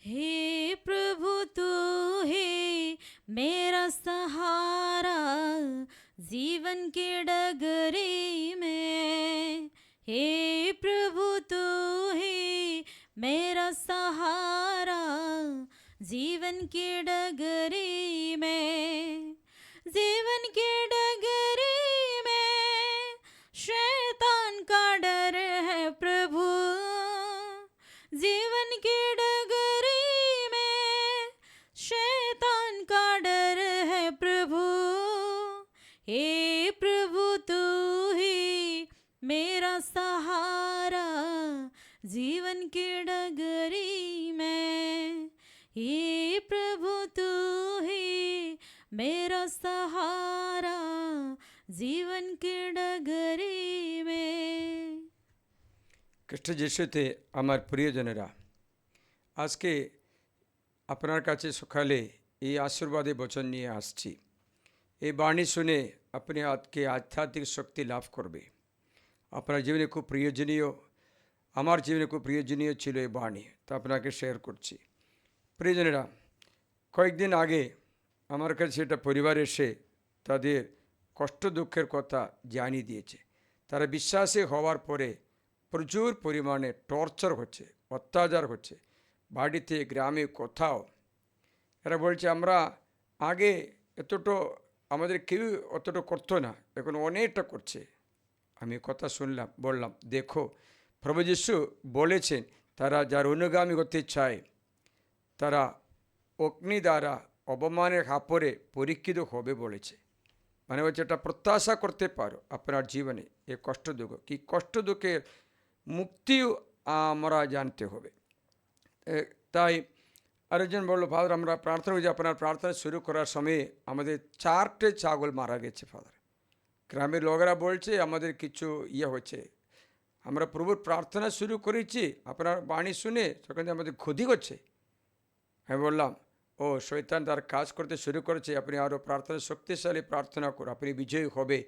हे प्रभु तू है मेरा सहारा जीवन के डगरे में। हे प्रभु तू है मेरा सहारा जीवन के डगरे में। जीवन के डगरे में शैतान का डर है प्रभु। जीवन के डगरे में शैतान का डर है प्रभु। हे प्रभु तू ही मेरा सहारा जीवन के डगरे में। हे प्रभु तू ही मेरा सहारा जीवन के डगरे में। খ্রিস্ট যিশুতে আমার প্রিয়জনেরা, আজকে আপনার কাছে সকালে এই আশীর্বাদী বচন নিয়ে আসছি। এই বাণী শুনে আপনি আজকে আধ্যাত্মিক শক্তি লাভ করবে। আপনার জীবনে খুব প্রিয়জনীয়, আমার জীবনে খুব প্রিয়জনীয় ছিল এই বাণী, তা আপনাকে শেয়ার করছি। প্রিয়জনেরা, কয়েকদিন আগে আমার কাছে একটা পরিবার এসে তাদের কষ্ট দুঃখের কথা জানিয়ে দিয়েছে। তারা বিশ্বাসী হওয়ার পরে প্রচুর পরিমাণে টর্চার হচ্ছে, অত্যাচার হচ্ছে, বাড়িতে গ্রামে কোথাও। এরা বলছে আমরা আগে এতটা আমাদের কেউ অতটা করতো না, এখন অনেকটা করছে। আমি কথা শুনলাম, বললাম দেখো, প্রভু যীশু বলেছেন তারা যার অনুগামী হতে চায় তারা অগ্নি দ্বারা অপমানের হাপড়ে পরীক্ষিত হবে বলেছে। মানে হচ্ছে এটা প্রত্যাশা করতে পারো আপনার জীবনে এই কষ্ট দুঃখ, কি কষ্ট দুঃখের মুক্তিও আমরা জানতে হবে। তাই আরেকজন বললো, ফাদার আমরা প্রার্থনা করি, আপনার প্রার্থনা শুরু করার সময়ে আমাদের 4টে ছাগল মারা গেছে ফাদার। গ্রামের লোকেরা বলছে আমাদের কিছু হচ্ছে, আমরা প্রভুর প্রার্থনা শুরু করেছি, আপনার বাণী শুনে সেখানে আমাদের ক্ষতি করছে। আমি বললাম ও শয়তান তার কাজ করতে শুরু করেছে, আপনি আরও প্রার্থনা শক্তিশালী প্রার্থনা করুন, আপনি বিজয়ী হবে।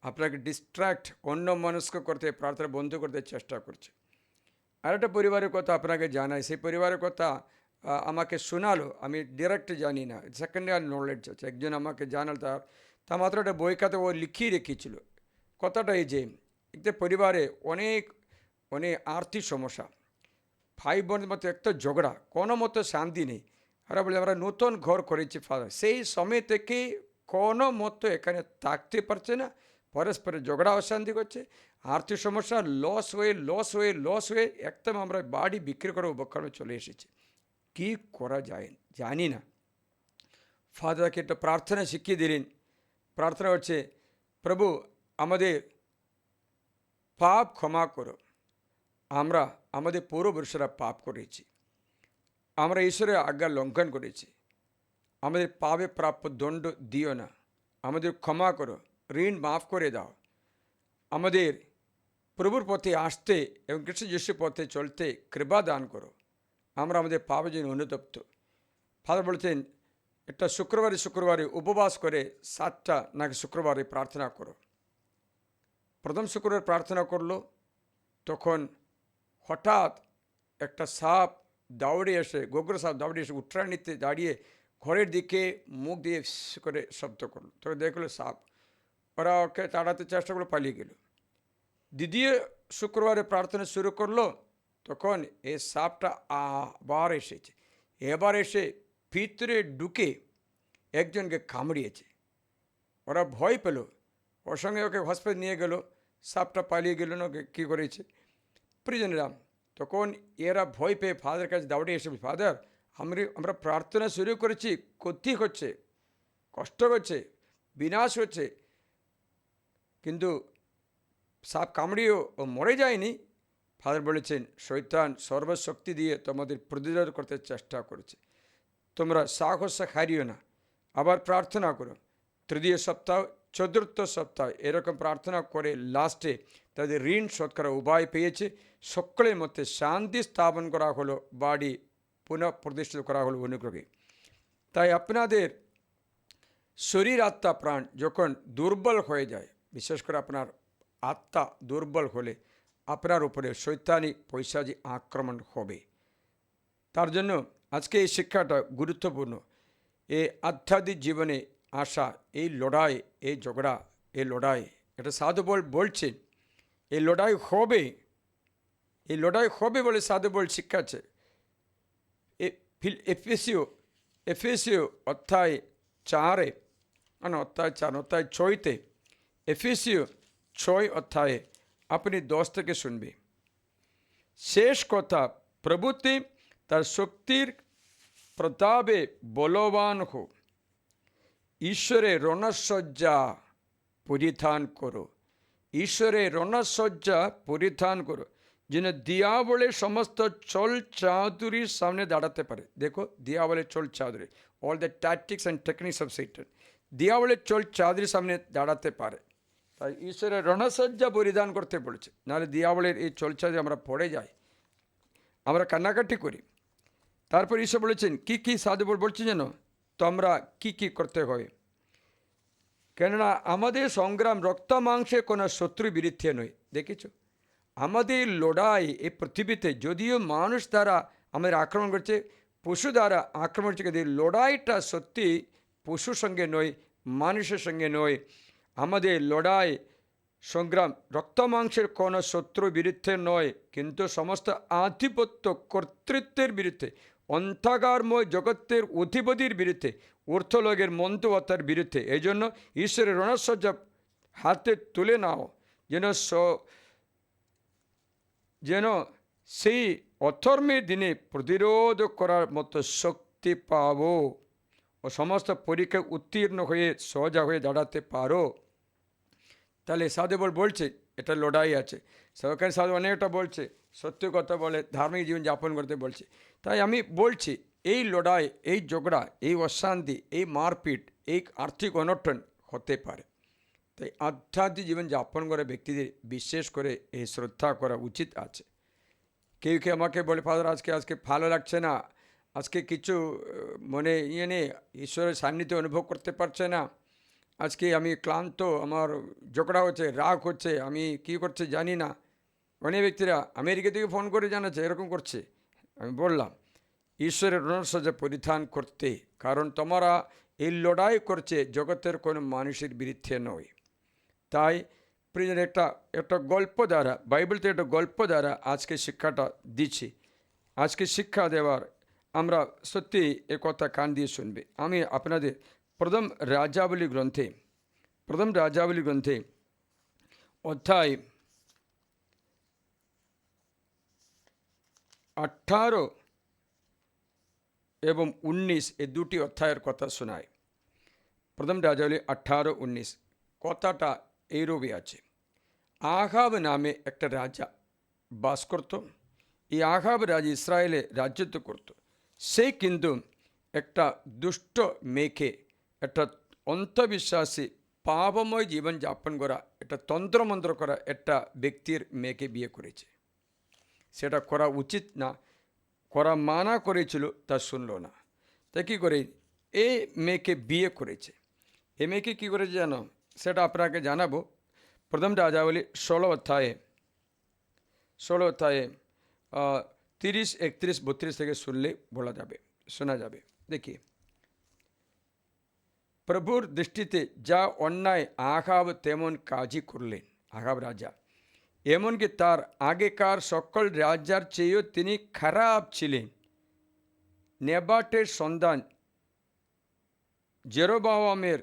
আপনাকে ডিস্ট্র্যাক্ট অন্য মনস্ক করতে, প্রার্থনা বন্ধ করতে চেষ্টা করছে। আর একটা পরিবারের কথা আপনাকে জানাই, সেই পরিবারের কথা আমাকে শোনালো, আমি ডিরেক্ট জানি না, সেকেন্ড হ্যান্ড নলেজ আছে। একজন আমাকে জানাল, তা মাত্র একটা বই খাতে ও লিখিয়ে রেখেছিল। কথাটা এই যে একটা পরিবারে অনেক অনেক আর্থিক সমস্যা, ভাই বোনের মতো একটা ঝগড়া, কোনো মতো শান্তি নেই। আর বলে আমরা নতুন ঘর করেছি ফাদার, সেই সময় থেকে কোনো মতো এখানে থাকতে পারছে না, পরস্পরে ঝগড়া অশান্তি করছে, আর্থিক সমস্যা, লস হয়ে একদম আমরা বাড়ি বিক্রি করে উপক্রমে চলে এসেছি। কী করা যায় জানি না। ফাদারকে একটা প্রার্থনা শিখিয়ে দিলেন। প্রার্থনা হচ্ছে, প্রভু আমাদের পাপ ক্ষমা করো, আমরা আমাদের পূর্বপুরুষরা পাপ করেছি, আমরা ঈশ্বরের আজ্ঞা লঙ্ঘন করেছি, আমাদের পাপে প্রাপ্য দণ্ড দিও না, আমাদের ক্ষমা করো, ঋণ মাফ করে দাও, আমাদের প্রভুর পথে আসতে এবং খ্রিস্ট যিশুর পথে চলতে কৃপা দান করো, আমরা আমাদের পাপের জন্য অনুতপ্ত। ফাদার বলছেন একটা শুক্রবারে উপবাস করে 7টা নাকি শুক্রবারে প্রার্থনা করো। প্রথম শুক্রবার প্রার্থনা করলো, তখন হঠাৎ একটা সাপ দৌড়ে এসে, গোগ্র সাপ দৌড়ে এসে উঠরানিতে দাঁড়িয়ে ঘরের দিকে মুখ দিয়ে করে শব্দ করলো। তখন দেখলো সাপ, ওরা ওকে তাড়াতে চেষ্টা করে পালিয়ে গেল। দ্বিতীয় শুক্রবারে প্রার্থনা শুরু করলো, তখন এই সাপটা আবার এসেছে, এবার এসে ভিতরে ঢুকে একজনকে কামড়িয়েছে। ওরা ভয় পেল, ওর সঙ্গে ওকে হসপিটাল নিয়ে গেল, সাপটা পালিয়ে গেল না, কী করেছে। প্রিয়জনেরা, তখন এরা ভয় পেয়ে ফাদারের কাছে দৌড়ে এসে, ফাদার আমরা প্রার্থনা শুরু করেছি, ক্ষতি হচ্ছে, কষ্ট হচ্ছে, বিনাশ হচ্ছে, কিন্তু সাপ কামড়িয়েও ও মরে যায়নি। ফাদার বলেছেন শয়তান সর্বশক্তি দিয়ে তোমাদের প্রতিরোধ করতে চেষ্টা করেছে, তোমরা সাহস হারিও না, আবার প্রার্থনা করো। তৃতীয় সপ্তাহ, চতুর্থ সপ্তাহ এরকম প্রার্থনা করে লাস্টে তাদের ঋণ শোধ করার উপায় পেয়েছে। সকলের মধ্যে শান্তি স্থাপন করা হলো, বাড়ি পুনঃ প্রতিষ্ঠিত করা হলো অনুগ্রহে। তাই আপনাদের শরীর আত্মা প্রাণ যখন দুর্বল হয়ে যায়, বিশেষ করে আপনার আত্মা দুর্বল হলে আপনার উপরে শৈতানি পৈশাচি আক্রমণ হবে। তার জন্য আজকে এই শিক্ষাটা গুরুত্বপূর্ণ। এই আধ্যাত্মিক জীবনে আসা এই লড়াই, এই ঝগড়া, এই লড়াই, এটা সাধু বলছে এই লড়াই হবে, এই লড়াই হবে বলে সাধু শিক্ষাচ্ছে। এফেসীয় অধ্যায় 4 অধ্যায় 6 এফেসীয় 6 অধ্যায়ে আপনি 10 থেকে শুনবে। শেষ কথা, প্রভুতে তার শক্তির প্রতাপে বলবান হো, ঈশ্বরের রণসজ্জা পরিধান করো, ঈশ্বরের রণসজ্জা পরিধান করো, যেন দিয়াবলের সমস্ত চল চাতুরির সামনে দাঁড়াতে পারে। দেখো, দিয়াবলের চল চাতুরি, all the tactics and techniques of Satan, দিয়াবলের চল চাতুরির সামনে দাঁড়াতে পারে। তাই ঈশ্বরের রণসজ্জা পরিধান করতে বলেছে, নাহলে দিয়াবলের এই চল চাতুরি আমরা পড়ে যাই, আমরা কান্নাকাটি করি। তারপর ঈশ্বর বলেছেন কি কি সাধু বলছেন যেন তোমরা কি করতে হয়, কেননা আমাদের সংগ্রাম রক্ত মাংসে কোনো শত্রু বিরুদ্ধে নয়। দেখেছ, আমাদের লড়াই এই পৃথিবীতে যদিও মানুষ দ্বারা আমাদের আক্রমণ করছে, পশু দ্বারা আক্রমণ করছে, কিন্তু লড়াইটা সত্যি পশুর সঙ্গে নয়, মানুষের সঙ্গে নয়। আমাদের লড়াই সংগ্রাম রক্ত মাংসের কোনো শত্রু বিরুদ্ধে নয়, কিন্তু সমস্ত আধিপত্য কর্তৃত্বের বিরুদ্ধে, অন্ধকারময় জগতের অধিপতির বিরুদ্ধে, অর্থলোকের মন্দতার বিরুদ্ধে। এই জন্য ঈশ্বরের রণসজ্জা হাতে তুলে নাও, যেন সেই অধর্মের দিনে প্রতিরোধ করার মতো শক্তি পাবো ও সমস্ত পরীক্ষায় উত্তীর্ণ হয়ে সোজা হয়ে দাঁড়াতে পারো। তাহলে সাধু বলছে এটা লড়াই আছে। সরকারি সাধু অনেকটা বলছে, সত্য কথা বলে, ধার্মিক জীবন যাপন করতে বলছে। তাই আমি বলছি এই লড়াই, এই ঝগড়া, এই অশান্তি, এই মারপিট, এই আর্থিক অনটন হতে পারে। তাই আধ্যাত্মিক জীবন যাপন করে ব্যক্তিদের বিশেষ করে এই শ্রদ্ধা করা উচিত আছে। কেউ কেউ আমাকে বলে, ফাদার আজকে ভালো লাগছে না, আজকে কিছু মনে নেই, ঈশ্বরের সান্নিধ্য অনুভব করতে পারছে না, আজকে আমি ক্লান্ত, আমার ঝগড়া হচ্ছে, রাগ হচ্ছে, আমি কী করছে জানি না। অনেক ব্যক্তিরা আমেরিকা থেকে ফোন করে জানাচ্ছে এরকম করছে। আমি বললাম ঈশ্বরের রণসজ্জা পরিধান করতে, কারণ তোমরা এই লড়াই করছে জগতের কোনো মানুষের বিরুদ্ধে নয়। তাই প্রিয়, একটা গল্প দ্বারা, বাইবেল থেকে একটা গল্প দ্বারা আজকে শিক্ষাটা দিচ্ছি। আজকে শিক্ষা দেওয়ার আমরা সত্যি এ কথা কান দিয়ে শুনবে। আমি আপনাদের প্রথম রাজাবলী গ্রন্থে অধ্যায় 18 এবং 19 এই দুটি অধ্যায়ের কথা শোনায়। প্রথম রাজাবলী 18-19 কথাটা এইরূপে আছে। আহাব নামে একটা রাজা বাস করত। এই আহাব রাজা ইসরায়েলে রাজত্ব করত। সে কিন্তু একটা দুষ্ট মেয়েকে, একটা অন্ধবিশ্বাসী পাপময় জীবন যাপন করা, একটা তন্ত্রমন্ত্র করা একটা ব্যক্তির মেয়েকে বিয়ে করেছে। সেটা করা উচিত না, করা মানা করেছিল, তা শুনল না। তাই কী করে এই মেয়েকে বিয়ে করেছে। এই মেয়েকে কী করেছে জানো, সেটা আপনাকে জানাবো। প্রথম রাজাবলী 16 অধ্যায়ে 30, 31, 32 থেকে শুনলে শোনা যাবে। দেখি, প্রভুর দৃষ্টিতে যা অন্যায় আহাব তেমন কাজই করলেন আহাব রাজা, এমনকি তার আগেকার সকল রাজার চেয়েও তিনি খারাপ ছিলেন। নেবাটের সন্তান জেরোবামের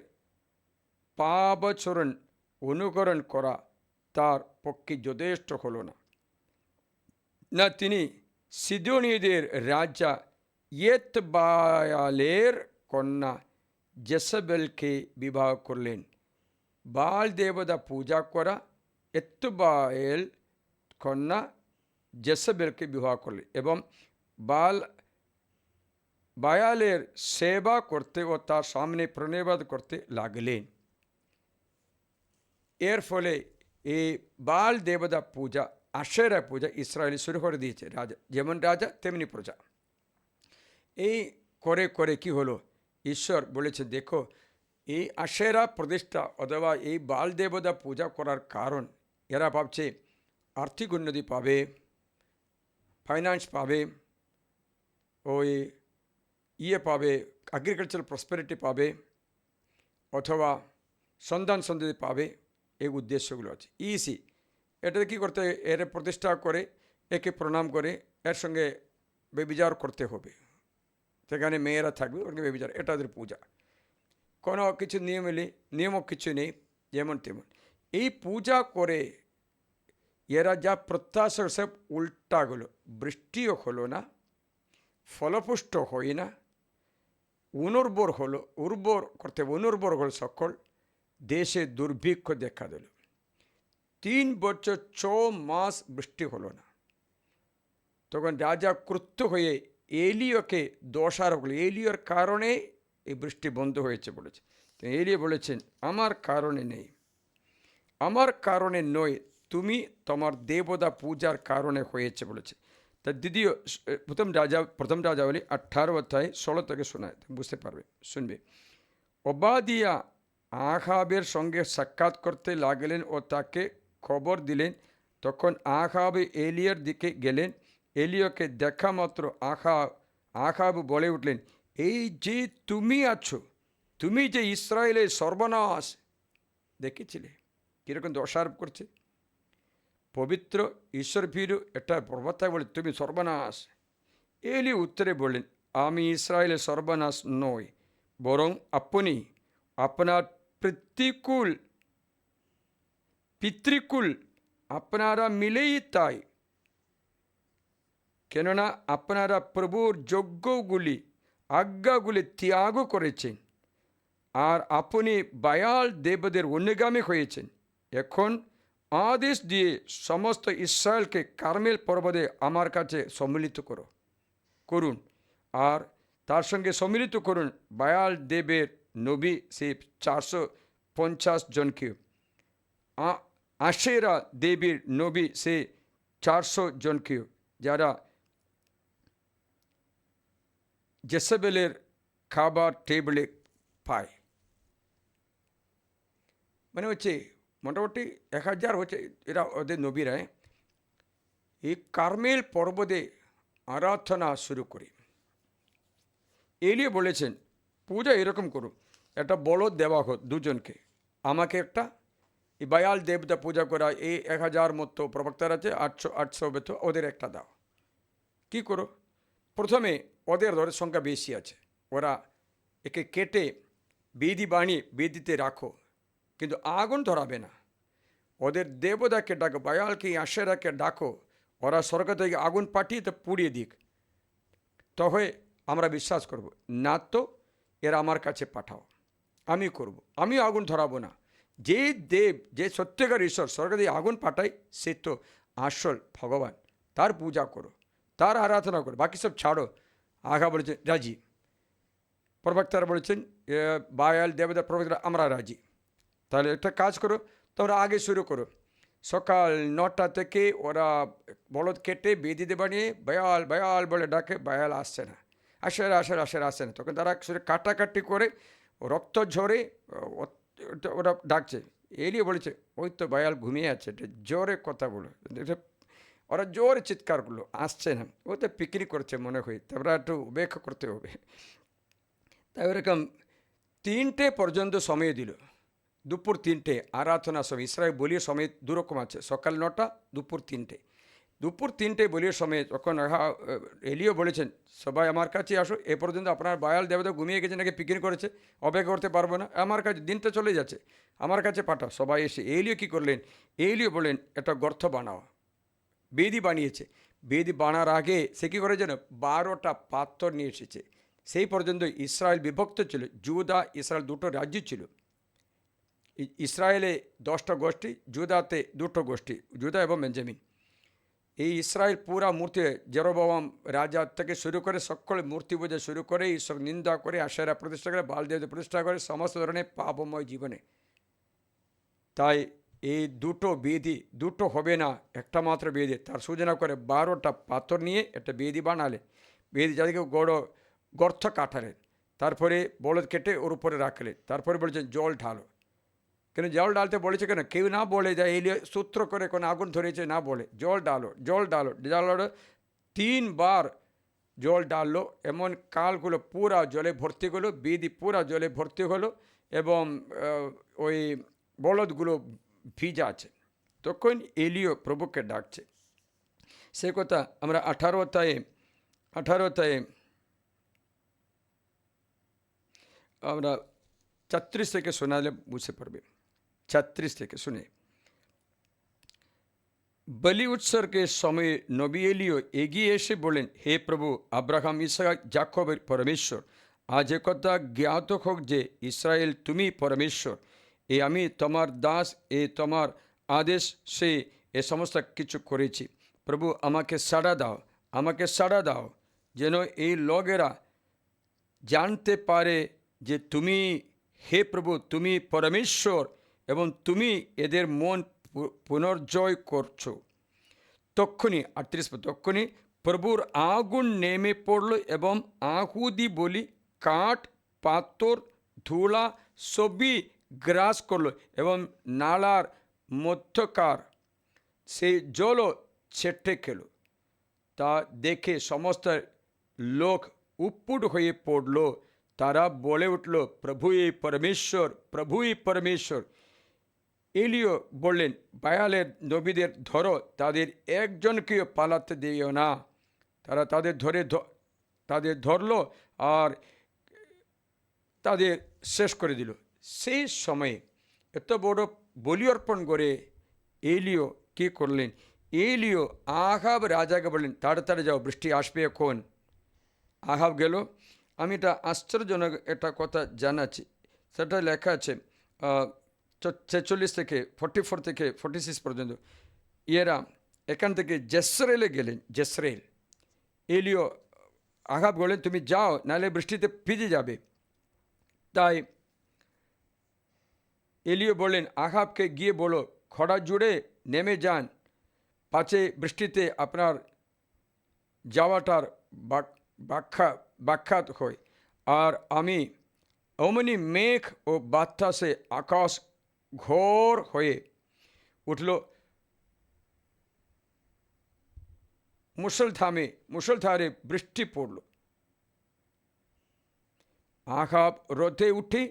পাপাচরণ অনুকরণ করা তার পক্ষে যথেষ্ট হলো না। তিনি সিদোনীয়দের রাজা ইয়েতবায়ালের কন্যা জেসবেলকে বিবাহ করলেন। বাল দেবতা পূজা করা এত্তুবায়েল কন্যা জেসবেলকে বিবাহ করলেন এবং বায়ালের সেবা করতে ও তার সামনে প্রণিবাদ করতে লাগলেন। এর ফলে এই বাল দেবতা পূজা, আশেরা পূজা ইসরায়েল শুরু করে দিয়েছে। রাজা যেমন রাজা তেমনি প্রজা। এই করে কি হলো, ঈশ্বর বলেছে দেখো, এই আশেরা প্রতিষ্ঠা অথবা এই বাল দেবতা পূজা করার কারণ এরা ভাবছে আর্থিক উন্নতি পাবে, ফাইন্যান্স পাবে, ওই পাবে, এগ্রিকালচারাল প্রসপেরিটি পাবে, অথবা সন্তান সন্ততি পাবে, এই উদ্দেশ্যগুলো আছে। ইসি এটাতে কী করতে হয়, এর প্রতিষ্ঠা করে, একে প্রণাম করে, এর সঙ্গে বেবিচার করতে হবে, সেখানে মেয়েরা থাকবে, ওকে বেবিচার, এটা ওদের পূজা। কোনো কিছু নিয়মও কিছু নেই, যেমন তেমন এই পূজা করে এরা যা প্রত্যাশা সব উল্টা গেলো, বৃষ্টিও হলো না, ফলপুষ্ট হয় না, উর্বর হলো সকল, দেশে দুর্ভিক্ষ দেখা দিল। 3 বছর 6 মাস বৃষ্টি হলো না। তখন রাজা ক্রুদ্ধ হয়ে এলিয়কে দোষারোপ করল, এলিয়র কারণে এই বৃষ্টি বন্ধ হয়েছে বলেছে। তো এলিয় বলেছেন, আমার কারণে নেই, আমার কারণে নয়, তুমি তোমার দেবতা পূজার কারণে হয়েছে বলেছে। তার প্রথম রাজা বলি 18 অধ্যায় 16 থেকে শোনায়, বুঝতে পারবে, শুনবে। ওবাদিয়া আহাবের সঙ্গে সাক্ষাৎ করতে লাগলেন ও তাকে খবর দিলেন। তখন আহাব এলিয়ার দিকে গেলেন। এলিয়াকে দেখা মাত্র আহাব বলে উঠলেন, এই যে তুমি আছো, তুমি যে ইসরায়েলের সর্বনাশ। দেখেছিলে কীরকম দোষারোপ করছে? পবিত্র ঈশ্বর ভীরু এটা প্রবক্তা বলে তুমি সর্বনাশ। এলি উত্তরে বললেন, আমি ইসরায়েলের সর্বনাশ নই, বরং আপনি আপনার পিতৃকুল আপনারা মিলেই তাই। কেননা আপনারা প্রভুর আজ্ঞাগুলি ত্যাগ করেছেন, আর আপনি বায়াল দেবদের অনুগামী হয়েছেন। এখন আদেশ দিয়ে সমস্ত ইসরায়েলকে কার্মেল পর্বতে আমার কাছে সম্মিলিত করুন, আর তার সঙ্গে সম্মিলিত করুন বায়াল দেবের নবী সে 450 জনকে, আশেরা দেবীর নবী সে 400 জনকে, যারা জেসেবেলের খাবার টেবিলে পায়। মানে হচ্ছে মোটামুটি 1000 হচ্ছে এরা ওদের নবীরা। এই কার্মেল পর্বতে আরাধনা শুরু করে। এলিয়ে বলেছেন, পূজা এরকম করুন, একটা বলদ দেওয়া হোক 2 জনকে, আমাকে একটা, এই বায়াল দেবতা পূজা করা এই 1000 মতো প্রবক্তার আছে, 800 বেতো, ওদের একটা দাও। কি করো, প্রথমে ওদের সংখ্যা বেশি আছে, ওরা একে কেটে বেদি বানিয়ে বেদিতে রাখো, কিন্তু আগুন ধরাবে না। ওদের দেবতাকে ডাকো, বায়ালকে আশেরাকে ডাকো, ওরা স্বর্গ থেকে আগুন পাঠিয়ে তো পুড়িয়ে দিক, তবে আমরা বিশ্বাস করব। না তো এরা আমার কাছে পাঠাও, আমি করব, আমি আগুন ধরাবো না। যে দেব, যে সত্যিকার ঈশ্বর স্বর্গ থেকে আগুন পাঠায়, সে তো আসল ভগবান, তার পূজা করো, তার আরাধনা করো, বাকি সব ছাড়ো। আগা বলেছেন রাজি, প্রবক্তারা বলেছেন বায়াল দেবতা প্রবক্তারা আমরা রাজি। তাহলে একটা কাজ করো, তোমরা আগে শুরু করো, সকাল 9টা থেকে ওরা বলদ কেটে বেদিতে বানিয়ে বায়াল বায়াল বলে ডাকে, বায়াল আসছে না, আসে না। তখন তারা সেটা কাটাকাটি করে রক্ত ঝরে ওরা ডাকছে। এলিয়ে বলেছে, ওই তো বায়াল ঘুমিয়ে আছে, এটা জোরে কথা বলো। ওরা জোরে চিৎকার করলো, আসছে না, ও তো পিকনিক করছে মনে হয়, তারপরে একটু উপেক্ষা করতে হবে। তাই ওরকম 3টে পর্যন্ত সময় দিল, দুপুর 3টে আরাধনা সময়। ইসরায়েল বলির সময় 2 রকম আছে, সকাল 9টা, দুপুর 3টে। দুপুর 3টে বলির সময় তখন এলিও বলেছেন, সবাই আমার কাছে আসো, এ পর্যন্ত আপনার বায়াল দেবতা ঘুমিয়ে গেছে নাকি পিকনিক করেছে, অপেক্ষা করতে পারবো না, আমার কাছে দিনটা চলে যাচ্ছে, আমার কাছে পাঠাও। সবাই এসে এলিও কী করলেন, এলিও বললেন একটা গর্ত বানাও। বেদি বানিয়েছে, বেদি বানার আগে সে কী করে যেন 12টা পাথর নিয়ে এসেছে। সেই পর্যন্ত ইসরায়েল বিভক্ত ছিল, জুদা ইসরায়েল 2টো রাজ্য ছিল। ইসরায়েলে 10টা গোষ্ঠী, জুদাতে 2টো গোষ্ঠী, জুদা এবং বেঞ্জামিন। এই ইসরায়েল পুরা মূর্তি, জেরোবাম রাজা থেকে শুরু করে সকলে মূর্তি পূজা শুরু করে, ঈশ্বর নিন্দা করে, আশেরা প্রতিষ্ঠা করে, বালদেব প্রতিষ্ঠা করে, সমস্ত ধরনের পাপময় জীবনে। তাই এই 2টো বেদি, 2টো হবে না, একটা মাত্র বেদি। তার সূচনা করে 12টা পাথর নিয়ে একটা বেদি বানালে, বেদি যাদেরকে গর্ত কাটালেন, তারপরে বলদ কেটে ওর উপরে রাখলেন, তারপরে বলেছেন জল ঢালো। কেন জল ডালতে বলেছে কেন, কেউ না বলে যায় এলিয়া সূত্র করে কোনো আগুন ধরেছে, না বলে জল ডালো 3 বার জল ডাললো, এমন কালগুলো পুরা জলে ভর্তি হলো, বিধি পুরা জলে ভর্তি হলো, এবং ওই বলদগুলো ভিজা আছে। তখন এলিও প্রভুকে ডাকছে। সে কথা আমরা 18 অধ্যায়ে আমরা 36 থেকে শোনালে বুঝতে পারবে। 36 থেকে শুনে। বলি উৎসর্গের সময় নবী এলিও এগিয়ে এসে বলেন, হে প্রভু, আব্রাহাম, ইসহাক, যাকবের পরমেশ্বর, আজ একথা জ্ঞাত হোক যে ইসরায়েল তুমি পরমেশ্বর। আমি তোমার দাস, তোমার আদেশ সে এ সমস্ত কিছু করেছি। প্রভু, আমাকে সাড়া দাও, যেন এই লোকেরা জানতে পারে যে তুমি, হে প্রভু, তুমি পরমেশ্বর এবং তুমি এদের মন পুনর্জয় করছো। তক্ষুনি 38 তক্ষুনি প্রভুর আগুন নেমে পড়ল এবং আহুদি বলি, কাঠ, পাথর, ধুলা সবই গ্রাস করলো, এবং নালার মধ্যকার সেই জলও ছেটে খেলো। তা দেখে সমস্ত লোক উপুট হয়ে পড়ল। তারা বলে উঠল, প্রভুই পরমেশ্বর, প্রভুই পরমেশ্বর। এলিও বললেন, বায়ালের নবীদের ধরো, তাদের একজনকেও পালাতে দিও না। তারা তাদের ধরলো আর তাদের শেষ করে দিল। সেই সময়ে এত বড় বলি অর্পণ করে এলিও কী করলেন? এলিও আহাব রাজাকে বললেন, তাড়াতাড়ি যাও, বৃষ্টি আসবে এখন। আহাব গেল। আমি এটা আশ্চর্যজনক একটা কথা জানাচ্ছি, সেটা লেখা আছে 46 থেকে 44 থেকে 46 পর্যন্ত। এরা এখান থেকে জেসরেলে গেলেন। জেসরেল এলিও আহাব বললেন, তুমি যাও, নাহলে বৃষ্টিতে ভিজে যাবে। তাই এলিও বললেন, আহাবকে গিয়ে বলো, খরা জুড়ে নেমে যান, পাছে বৃষ্টিতে আপনার যাওয়াটার ব্যাখ্যাত হয়। আর আমি অমনি মেঘ ও বাতাসে আকাশ ঘোর হয়ে উঠল, মুষলধারে বৃষ্টি পড়ল। আহাব রথে উঠে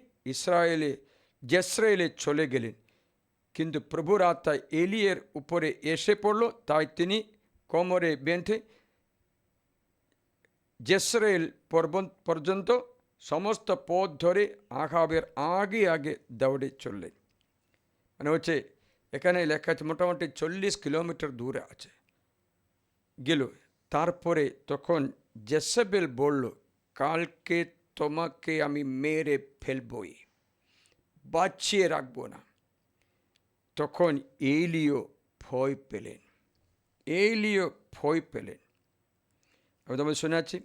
জেসরায়েলে চলে গেলেন, কিন্তু প্রভুর আত্মা এলিয়ের উপরে এসে পড়ল। তাই তিনি কোমরে বেঁধে জেসরায়েল পর্যন্ত সমস্ত পথ ধরে আহাবের আগে আগে দৌড়ে চললেন। মানে হচ্ছে, এখানে লেখা আছে মোটামুটি 40 কিলোমিটার দূরে আছে গেল। তারপরে তখন জেসবেল বলল, কালকে তোমাকে আমি মেরে ফেলবই, বাঁচিয়ে রাখবো না। তখন এলিও ভয় পেলেন। আমি তোমায় শোনাচ্ছি।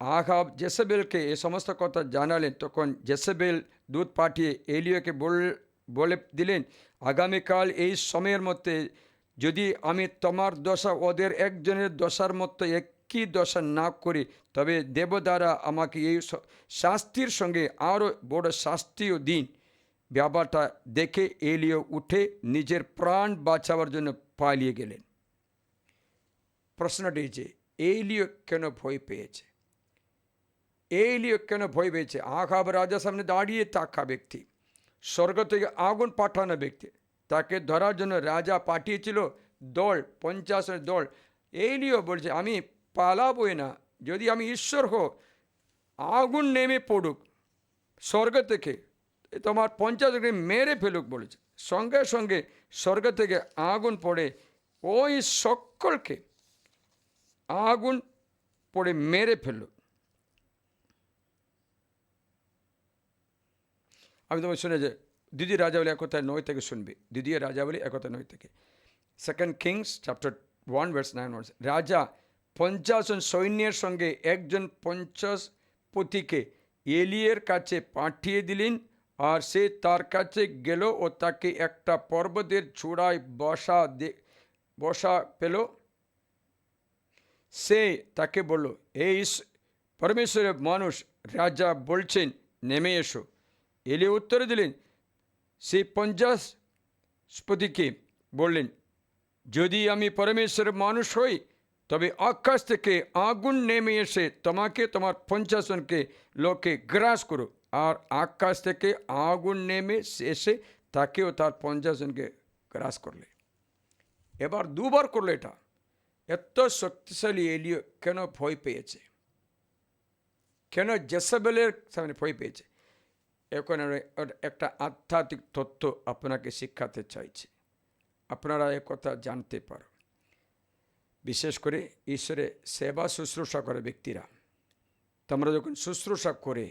আহাব জেসবেলকে এ সমস্ত কথা জানালেন। তখন জেসবেল দূত পাঠিয়ে এলিয়াকে বলে দিলেন, আগামীকাল এই সময়ের মধ্যে যদি আমি তোমার দশা ওদের একজনের দশার মতো একই দশা না করি, তবে দেব দ্বারা আমাকে এই শাস্তির সঙ্গে আরও বড় শাস্তিও দিন। ব্যাপারটা দেখে এলিও উঠে নিজের প্রাণ বাঁচাবার জন্য পালিয়ে গেলেন। প্রশ্নটি যে এলিও কেন ভয় পেয়েছে? আহাব রাজার সামনে দাঁড়িয়ে থাকা ব্যক্তি, স্বর্গ থেকে আগুন পাঠানো ব্যক্তি, তাকে ধরার জন্য রাজা পাঠিয়েছিল দল, 50 দল। এলিও বলছে, আমি পালাবই না, যদি আমি ঈশ্বর হোক, আগুন নেমে পড়ুক স্বর্গ থেকে, তোমার 50 মেরে ফেলুক বলেছে। সঙ্গে সঙ্গে স্বর্গ থেকে আগুন পড়ে ওই সকলকে আগুন পড়ে মেরে ফেলল। আমি তোমার শুনে যে দ্বিতীয় রাজাবলী 1:9 থেকে শুনবে। দ্বিতীয় রাজাবলী 1:9 থেকে। 2 Kings chapter 1:9। রাজা 50 সৈন্যের সঙ্গে একজন 50 পথিকে এলিয়ের কাছে পাঠিয়ে দিলেন, আর সে তার কাছে গেল ও তাকে একটা পর্বতের চূড়ায় বসা পেল। সে তাকে বলল, এই পরমেশ্বরের মানুষ, রাজা বলছেন, নেমে এসো। এলিয়া উত্তরে দিলেন, সেই 50 পথিকে বললেন, যদি আমি পরমেশ্বরের মানুষ হই, তবে আকাশ থেকে আগুন নেমে এসে তোমাকে তোমার 50 জনকে লোককে গ্রাস করো। আর আকাশ থেকে আগুন নেমে এসে তাকেও তার 50 জনকে গ্রাস করলে। এবার দুবার করলো এটা। এত শক্তিশালী এলিও কেন ভয় পেয়েছে? কেন জেসাবেলের সামনে ভয় পেয়েছে? এখন একটা আধ্যাত্মিক তত্ত্ব আপনাকে শিক্ষাতে চাইছে, আপনারা একথা জানতে পারো। বিশেষ করে ঈশ্বরের সেবা শুশ্রূষা করে ব্যক্তিরা, তোমরা যখন শুশ্রূষা করে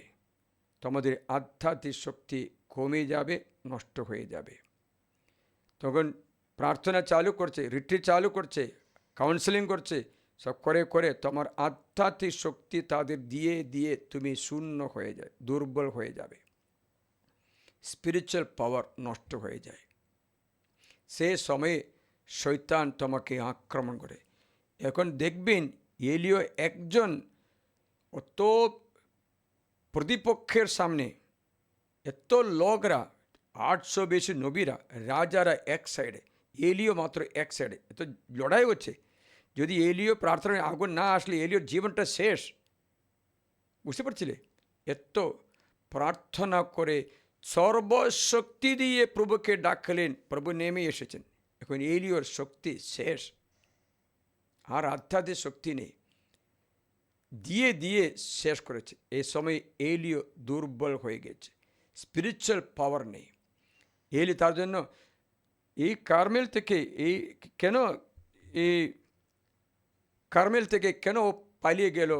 তোমাদের আধ্যাত্মিক শক্তি কমে যাবে, নষ্ট হয়ে যাবে। তখন প্রার্থনা চালু করছে, রিট্রিট চালু করছে, কাউন্সেলিং করছে, সব করে করে তোমার আধ্যাত্মিক শক্তি তাদের দিয়ে দিয়ে তুমি শূন্য হয়ে যায়, দুর্বল হয়ে যাবে, স্পিরিচুয়াল পাওয়ার নষ্ট হয়ে যায়। সে সময়ে শয়তান তোমাকে আক্রমণ করে। এখন দেখবেন এলিও একজন, অত প্রতিপক্ষের সামনে এত লোকরা, 800 বেশি নবীরা, রাজারা এক সাইডে, এলিও মাত্র এক সাইডে, এত লড়াই হচ্ছে। যদি এলিও প্রার্থনায় আগুন না আসলে এলিওর জীবনটা শেষ। বুঝতে পারছিলে? এত প্রার্থনা করে সর্বশক্তি দিয়ে প্রভুকে ডাকলেন, প্রভু নেমে এসেছেন। এখন এলিওর শক্তি শেষ, আর আধ্যাত্মিক শক্তি নেই, দিয়ে দিয়ে শেষ করেছে। এই সময় এলিও দুর্বল হয়ে গেছে, স্পিরিচুয়াল পাওয়ার নেই। এলি তার জন্য এই কার্মেল থেকে কার্মেল থেকে কেন পালিয়ে গেল,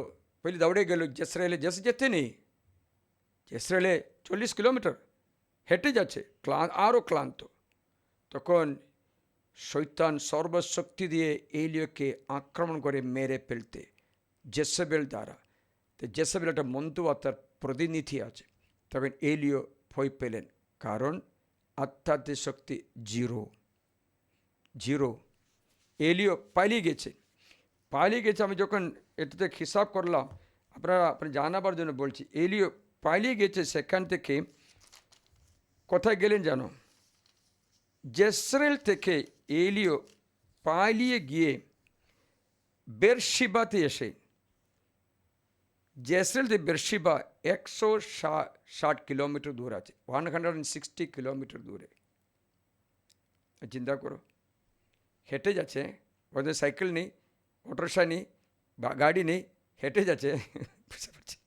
দৌড়ে গেল জেসরায়েলে? যেতে নেই, জেসরায়েলে 40 কিলোমিটার হেঁটে যাচ্ছে, আরও ক্লান্ত। তখন শয়তান সর্বশক্তি দিয়ে এলিওকে আক্রমণ করে মেরে ফেলতে, জেসবেল দ্বারা। তো জেসবেল একটা মন্ত্র আত্মার প্রতিনিধি আছে। তখন এলিও ভয় পেলেন, কারণ আধ্যাত্মিক শক্তি জিরো। এলিও পালিয়ে গেছে। আমি যখন এটাতে হিসাব করলাম, আপনারা জানাবার জন্য বলছি। এলিও পালিয়ে গেছে, সেখান থেকে কোথায় গেলেন জানো? জেসরেল থেকে এলিও পালিয়ে গিয়ে বেরশিবাতে এসে, জেসরেল থেকে বেরশিবা 160 কিলোমিটার দূর আছে, 160 কিলোমিটার দূরে। চিন্তা করো, হেঁটে যাচ্ছে, ওদের সাইকেল নেই, অটোরিক্সা নেই, গাড়ি নেই, হেঁটে যাচ্ছে। বুঝতে পারছি,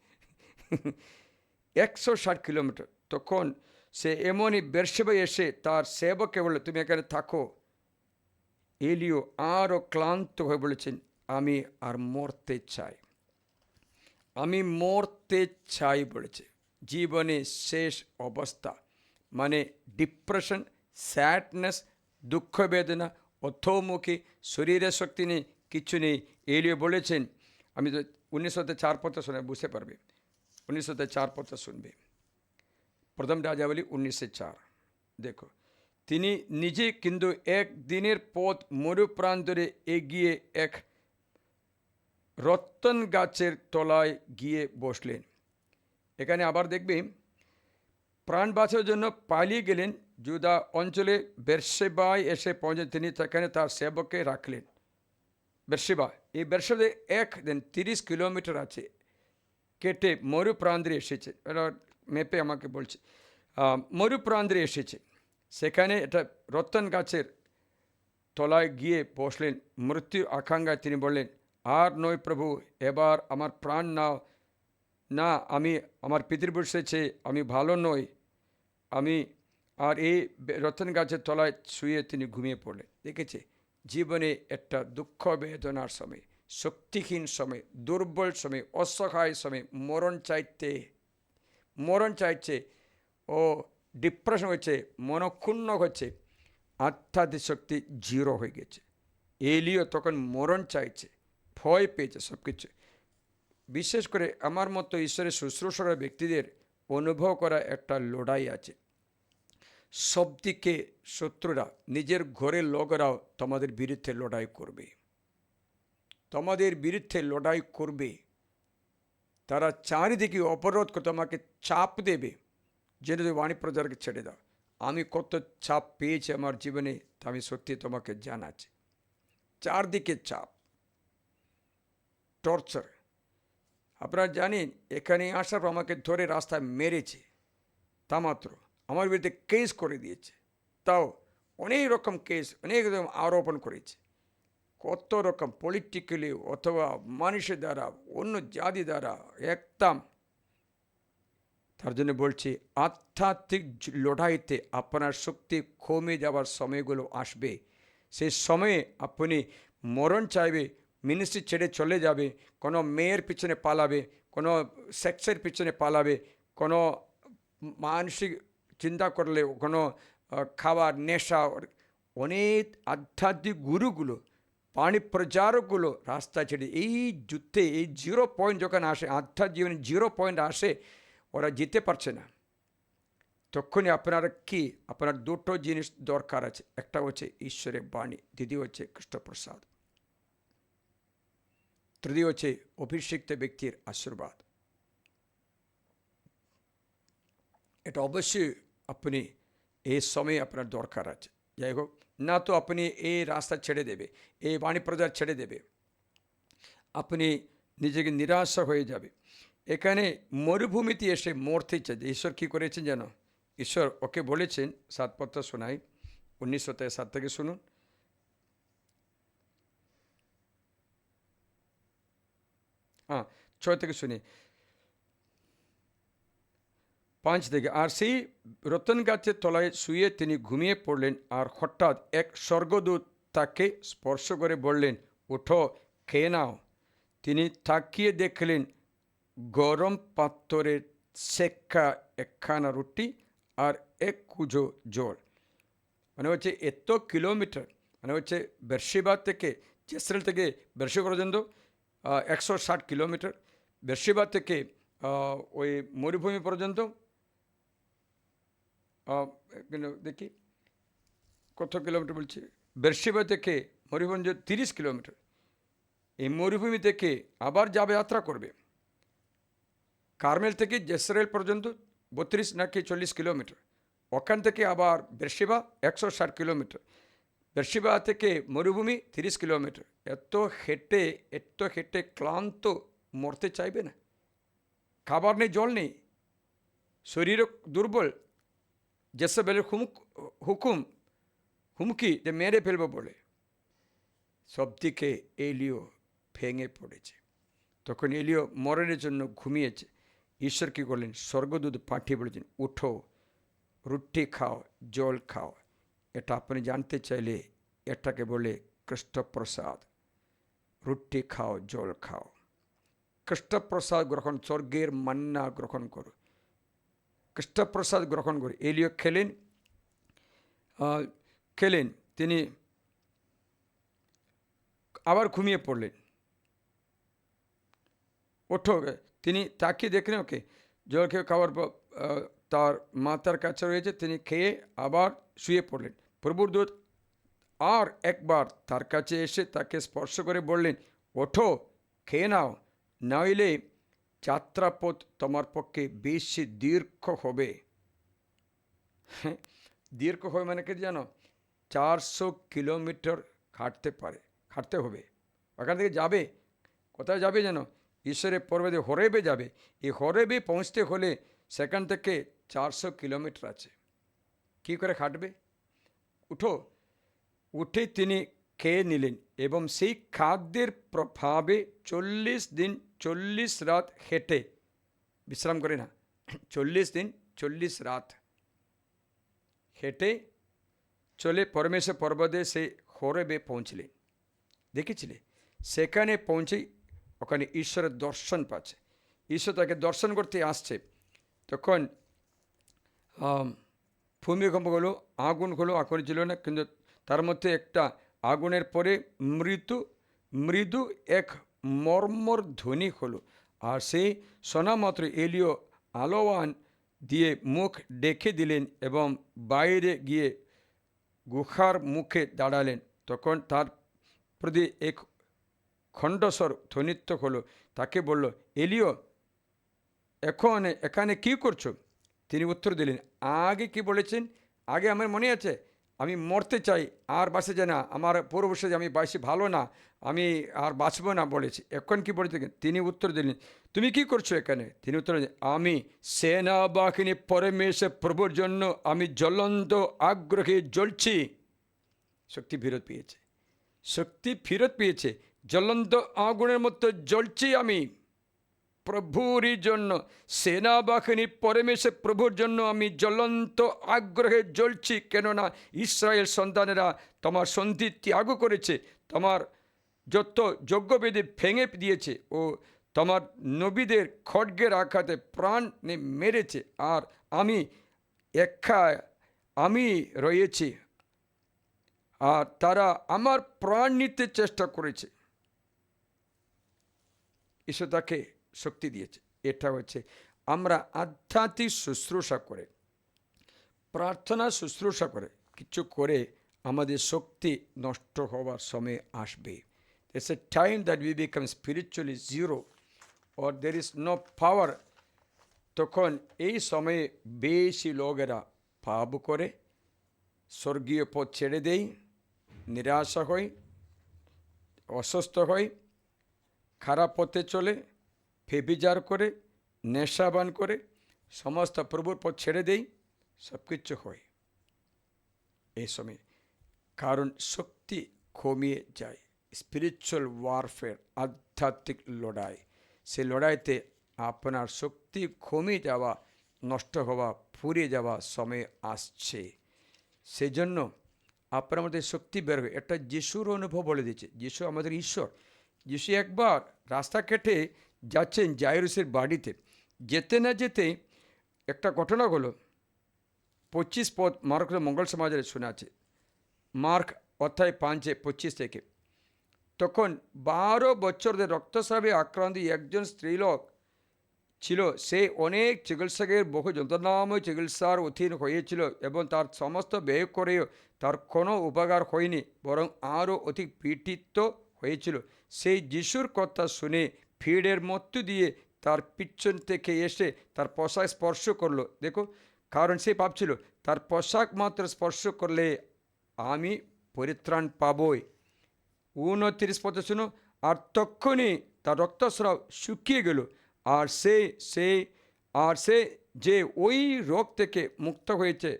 160 কিলোমিটার। তখন সে এমনই বেরশেবায় এসে তার সেবককে বলল, তুমি এখানে থাকো। এলিও আরও ক্লান্ত হয়ে বলেছেন, আমি আর মরতে চাই বলেছে। জীবনে শেষ অবস্থা, মানে ডিপ্রেশন, স্যাডনেস, দুঃখ বেদনা, অথমুখী, শরীরের শক্তি নেই, কিছু নেই। এলিও বলেছেন, আমি তো 1904 পত্র শুনে বুঝতে পারবে, 1904 পত্র শুনবে, প্রথম রাজাবলী 1904। দেখো, তিনি নিজে কিন্তু এক দিনের পথ মরুপ্রান্তরে এগিয়ে এক রত্তন গাছের তলায় গিয়ে বসলেন। এখানে আবার দেখবে, প্রাণ বাঁচার জন্য পালিয়ে গেলেন জুদা অঞ্চলে। বেরশেবায় এসে পৌঁছে তিনি সেখানে তার সেবককে রাখলেন। বেরশেবা, এই বেরশেবা 30 কিলোমিটার আছে, কেটে মরুপ্রান্তরে এসেছে। এটা ম্যাপে আমাকে বলছে, মরুপ্রান্তরে এসেছে। সেখানে এটা রত্তন গাছের তলায় গিয়ে বসলেন। মৃত্যু আকাঙ্ক্ষায় তিনি বললেন, আর নয় প্রভু, এবার আমার প্রাণ নাও না, আমার পিতৃপুরুষ এসেছে, আমি ভালো নই। আর এই রতন গাছের তলায় শুয়ে তিনি ঘুমিয়ে পড়লেন। দেখেছে, জীবনে একটা দুঃখ বেদনার সময়, শক্তিহীন সময়, দুর্বল সময়, অসহায় সময় মরণ চাইছে, ও ডিপ্রেশন হচ্ছে, মনক্ষুণ্ণ হচ্ছে, আধ্যাত্মিক শক্তি জিরো হয়ে গেছে। এলিও তখন মরণ চাইছে, ভয় পেয়েছে সব কিছু। বিশেষ করে আমার মতো ঈশ্বরের শুশ্রূষা ব্যক্তিদের অনুভব করা একটা লড়াই আছে। সব দিকে শত্রুরা, নিজের ঘরের লোকেরাও তোমাদের বিরুদ্ধে লড়াই করবে। তারা চারিদিকে অবরোধ করে তোমাকে চাপ দেবে, যেন তুমি বাণী প্রচারকে ছেড়ে দাও। আমি কত চাপ পেয়েছি আমার জীবনে, তা আমি সত্যি তোমাকে জানাচ্ছি। চারদিকে চাপ, টর্চার। আপনারা জানেন এখানে আসার পর আমাকে ধরে রাস্তায় মেরেছে, তা মাত্র আমার বিরুদ্ধে কেস করে দিয়েছে, তাও অনেক রকম কেস, অনেক রকম আরোপণ করেছে, কত রকম পলিটিক্যালি অথবা মানুষের দ্বারা, অন্য জাতি দ্বারা, একদম। তার জন্য বলছি আধ্যাত্মিক লড়াইতে আপনার শক্তি কমে যাওয়ার সময়গুলো আসবে। সেই সময়ে আপনি মরণ চাইবে, মিনিস্ট্রি ছেড়ে চলে যাবে, কোনো মেয়ের পিছনে পালাবে, কোনো সেক্সের পিছনে পালাবে, কোনো মানসিক চিন্তা করলে কোনো খাবার নেশা, অনেক আধ্যাত্মিক গুরুগুলো, পানি প্রচারকগুলো রাস্তা ছেড়ে এই যুদ্ধে এই 0 পয়েন্ট যখন আসে, আধ্যাত্মিক জীবনে 0 পয়েন্ট আসে, ওরা যেতে পারছে না। তখনই আপনার কি, আপনার দুটো জিনিস দরকার আছে। একটা হচ্ছে ঈশ্বরের বাণী, দ্বিতীয় হচ্ছে কৃষ্ণপ্রসাদ, তৃতীয় হচ্ছে অভিষিক্ত ব্যক্তির আশীর্বাদ। এটা অবশ্যই আপনি এই সময়ে আপনার দরকার আছে। যাই হোক, না তো আপনি এই রাস্তা ছেড়ে দেবে, এই বাণী প্রচার ছেড়ে দেবে, আপনি নিজেকে নিরাশা হয়ে যাবে। এখানে মরুভূমিতে এসে মরতে চাইছে। ঈশ্বর কী করেছেন যেন? ঈশ্বর ওকে বলেছেন, 7 পদটা শোনাই, 19:7 থেকে শুনুন। হ্যাঁ, 6 থেকে শুনি, 5 থেকে। আর সেই রতন গাছের তলায় শুয়ে তিনি ঘুমিয়ে পড়লেন, আর হঠাৎ এক স্বর্গদূত তাকে স্পর্শ করে বললেন, ওঠো, খেয়ে নাও। তিনি তাকিয়ে দেখলেন গরম পাত্রের সেকা একখানা রুটি আর এক কুঁজো জল। মানে হচ্ছে এত কিলোমিটার, মানে হচ্ছে বেরশেবা থেকে, জেসরেল থেকে বেরশেবা পর্যন্ত 160 কিলোমিটার, বেরশেবা থেকে ওই মরুভূমি পর্যন্ত দেখি কত কিলোমিটার বলছি, বেরশেবা থেকে মরুভূমি 30 কিলোমিটার। এই মরুভূমি থেকে আবার যাবে, যাত্রা করবে কার্মেল থেকে জেসরেল পর্যন্ত 32 নাকি 40 কিলোমিটার, ওখান থেকে আবার বেরশেবা 160 কিলোমিটার, বেরশেবা থেকে মরুভূমি 30 কিলোমিটার। এত হেঁটে ক্লান্ত, মরতে চাইবে না। খাবার নেই, জল নেই, শরীরও দুর্বল, জেসবেলের হুমকি যে মেরে ফেলবো বলে। সব দিকে এলিও ভেঙে পড়েছে। তখন এলিও মরণের জন্য ঘুমিয়েছে। ঈশ্বর কী করলেন? স্বর্গদূত পাঠিয়ে বলেছেন, উঠো, রুটি খাও, জল খাও। এটা আপনি জানতে চাইলে এটাকে বলে কৃষ্ণপ্রসাদ। রুটি খাও, জল খাও, কৃষ্ণপ্রসাদ গ্রহণ, স্বর্গের মান্না গ্রহণ করো, কৃষ্ণপ্রসাদ গ্রহণ করে। এলিও খেলেন, তিনি আবার ঘুমিয়ে পড়লেন। ওঠো, তিনি তাকিয়ে দেখলেন, ওকে জল খেয়ে খাওয়ার পর তার মাথার কাছে রয়েছে, তিনি খেয়ে আবার শুয়ে পড়লেন। প্রভুর দূত আর একবার তার কাছে এসে তাকে স্পর্শ করে বললেন, ওঠো, খেয়ে নাও, নইলে যাত্রাপথ তোমার পক্ষে বেশি দীর্ঘ হবে। দীর্ঘ হবে মানে কি জানো? 400 কিলোমিটার হাঁটতে হবে। ওখান থেকে যাবে, কোথায় যাবে জানো? ঈশ্বরের পর্বতে হরেবে যাবে। এই হরেবে পৌঁছতে হলে সেখান থেকে 400 কিলোমিটার আছে। কী করে হাঁটবে? উঠে তিনি খেয়ে নিলেন এবং সেই খাদ্যের প্রভাবে 40 দিন 40 রাত হেঁটে, বিশ্রাম করে না, 40 দিন 40 রাত হেঁটে চলে পরমেশ্বর পর্বতে সেই হরেবে পৌঁছলেন। দেখেছিলে? সেখানে পৌঁছে ওখানে ঈশ্বরের দর্শন পাচ্ছে। ঈশ্বর তাকে দর্শন করতে আসছে। তখন ভূমিকম্প হলো, আগুন হলো, আগুন ছিল না, কিন্তু তার মধ্যে একটা আগুনের পরে মৃদু এক মর্মর ধ্বনি হলো। আর সেই শোনা মাত্র এলিও আলোয়ান দিয়ে মুখ ডেকে দিলেন এবং বাইরে গিয়ে গুহার মুখে দাঁড়ালেন। তখন তার প্রতি এক খণ্ডস্বর ধ্বনিত হলো, তাকে বলল, এলিও, এখানে কি করছো? তিনি উত্তর দিলেন, আগে কি বলেছেন? আগে আমার মনে আছে, আমি মরতে চাই, আর বাঁচে যায় না, আমার পূর্ববর্ষে আমি বেশি ভালো না, আমি আর বাঁচবো না বলেছি। এখন কি বলেছে? তিনি উত্তর দিলেন, তুমি কি করছো এখানে? তিনি উত্তর দিলেন, আমি সেনাবাহিনী পরমেশ্বর প্রভুর জন্য আমি জ্বলন্ত আগ্রহে জ্বলছি। শক্তি ফেরত পেয়েছে, শক্তি ফেরত পেয়েছে, জ্বলন্ত আগুনের মতো জ্বলছি আমি প্রভুরই জন্য, সেনাবাহিনী পরমেশ্বর প্রভুর জন্য আমি জ্বলন্ত আগ্রহে জ্বলছি। কেননা ইসরায়েল সন্তানেরা তোমার সন্ধি ত্যাগ করেছে, তোমার যত যজ্ঞবেদী ভেঙে দিয়েছে ও তোমার নবীদের খড়গের আঘাতে প্রাণ মেরেছে, আর আমি আমি রয়েছি, আর তারা আমার প্রাণ নিতে চেষ্টা করেছে। ঈশ্বর তাকে শক্তি দিয়েছে। এটা হচ্ছে আমরা আধ্যাত্মিক শুশ্রূষা করে, প্রার্থনা শুশ্রূষা করে কিছু করে আমাদের শক্তি নষ্ট হওয়ার সময় আসবে। There's a time that we become spiritually zero or there is no power. তখন এই সময়ে বেশি লোকেরা পাপ করে, স্বর্গীয় পথ ছেড়ে দেয়, নিরাশা হয়, অসুস্থ হয়, খারাপ পথে চলে, ফেবিজার করে, নেশাবান করে, সমস্ত প্রভুর পথ ছেড়ে দেই, সব কিছু হয় এই সময়। কারণ শক্তি কমিয়ে যায়। স্পিরিচুয়াল ওয়ারফেয়ার, আধ্যাত্মিক লড়াই, সেই লড়াইতে আপনার শক্তি কমে যাওয়া, নষ্ট হওয়া, ফুরিয়ে যাওয়া সময় আসছে। সেই জন্য আপনার মধ্যে শক্তি বেরোবে। একটা যিশুর অনুভব বলে দিচ্ছে, যিশু আমাদের ঈশ্বর। যিশু একবার রাস্তা কেটে যাচ্ছেন জাইরুসের বাড়িতে, যেতে না যেতে একটা ঘটনা হলো। 25 পদ মার্ক মঙ্গল সমাজের শোনা আছে, মার্ক অধ্যায় 5:25 থেকে। তখন 12 বছর ধরে রক্তস্রাবে আক্রান্ত একজন স্ত্রীলোক ছিল। সে অনেক চিকিৎসকের বহু যন্ত্রণাময় চিকিৎসার অধীন হয়েছিল এবং তার সমস্ত ব্যয় করেও তার কোনো উপকার হয়নি, বরং আরও অধিক পীড়িত হয়েছিল। সেই যিশুর কথা শুনে ভিড়ের মধ্য দিয়ে তার পিছন থেকে এসে তার পোশাক স্পর্শ করলো। দেখো, কারণ সে ভাবছিল তার পোশাক মাত্র স্পর্শ করলে আমি পরিত্রাণ পাবই। 29 পদে শুনো, আর তখনই তার রক্তস্রাব শুকিয়ে গেল, আর সে যে ওই রোগ থেকে মুক্ত হয়েছে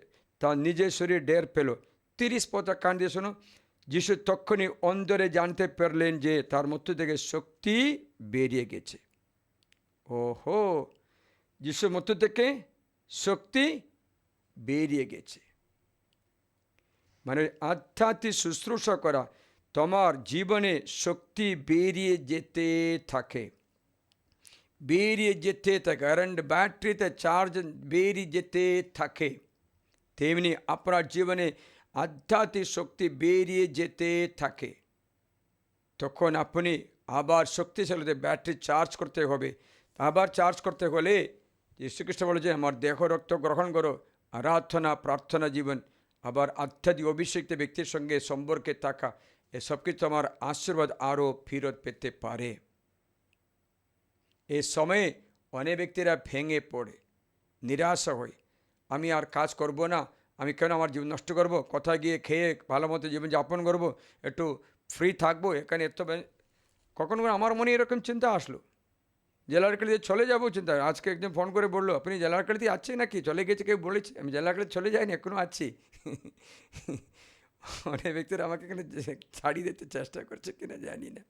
তার নিজের শরীর টের পেল। 30 পদে কান দিয়ে শোনো, যিশু তখনই অন্তরে জানতে পারলেন যে তার মধ্য থেকে শক্তি বেরিয়ে গেছে। ওহো, যিশুর মধ্য থেকে শক্তি বেরিয়ে গেছে। মানে আধ্যাত্মিক শুশ্রূষা করা, তোমার জীবনে শক্তি বেরিয়ে যেতে থাকে, বেরিয়ে যেতে থাকে। কারেন্ট ব্যাটারিতে চার্জ বেরিয়ে যেতে থাকে, তেমনি আপনার জীবনে আধ্যাত্মিক শক্তি বেরিয়ে যেতে থাকে। তখন আপনি আবার শক্তিশালী ব্যাটারি চার্জ করতে হবে। আবার চার্জ করতে হলে যীশুখ্রিস্ট বলে যে আমার দেহ রক্ত গ্রহণ করো, আরাধনা প্রার্থনা জীবন, আবার আধ্যাত্মিক অভিষিক্ত ব্যক্তির সঙ্গে সম্পর্কে থাকা, এসব কিছু আমার আশীর্বাদ আরও ফেরত পেতে পারে। এই সময়ে অনেক ব্যক্তিরা ভেঙে পড়ে, নিরাশা হয়, আমি আর কাজ করব না, আমি কেন আমার জীবন নষ্ট করব, কোথায় গিয়ে খেয়ে ভালো মতো জীবনযাপন করব, একটু ফ্রি থাকবো এখানে। এত কখনো আমার মনে এরকম চিন্তা আসলো, জেলারকালিতে চলে যাবো চিন্তা। আজকে একজন ফোন করে বললো, আপনি জেলারকালিতে আছেন নাকি? চলে গেছে কেউ বলেছে। আমি জেলারকালিতে চলে যাইনি, এখনও আছি। অনেক ব্যক্তিরা আমাকে এখানে ছাড়িয়ে দিতে চেষ্টা করছে কিনা জানি না,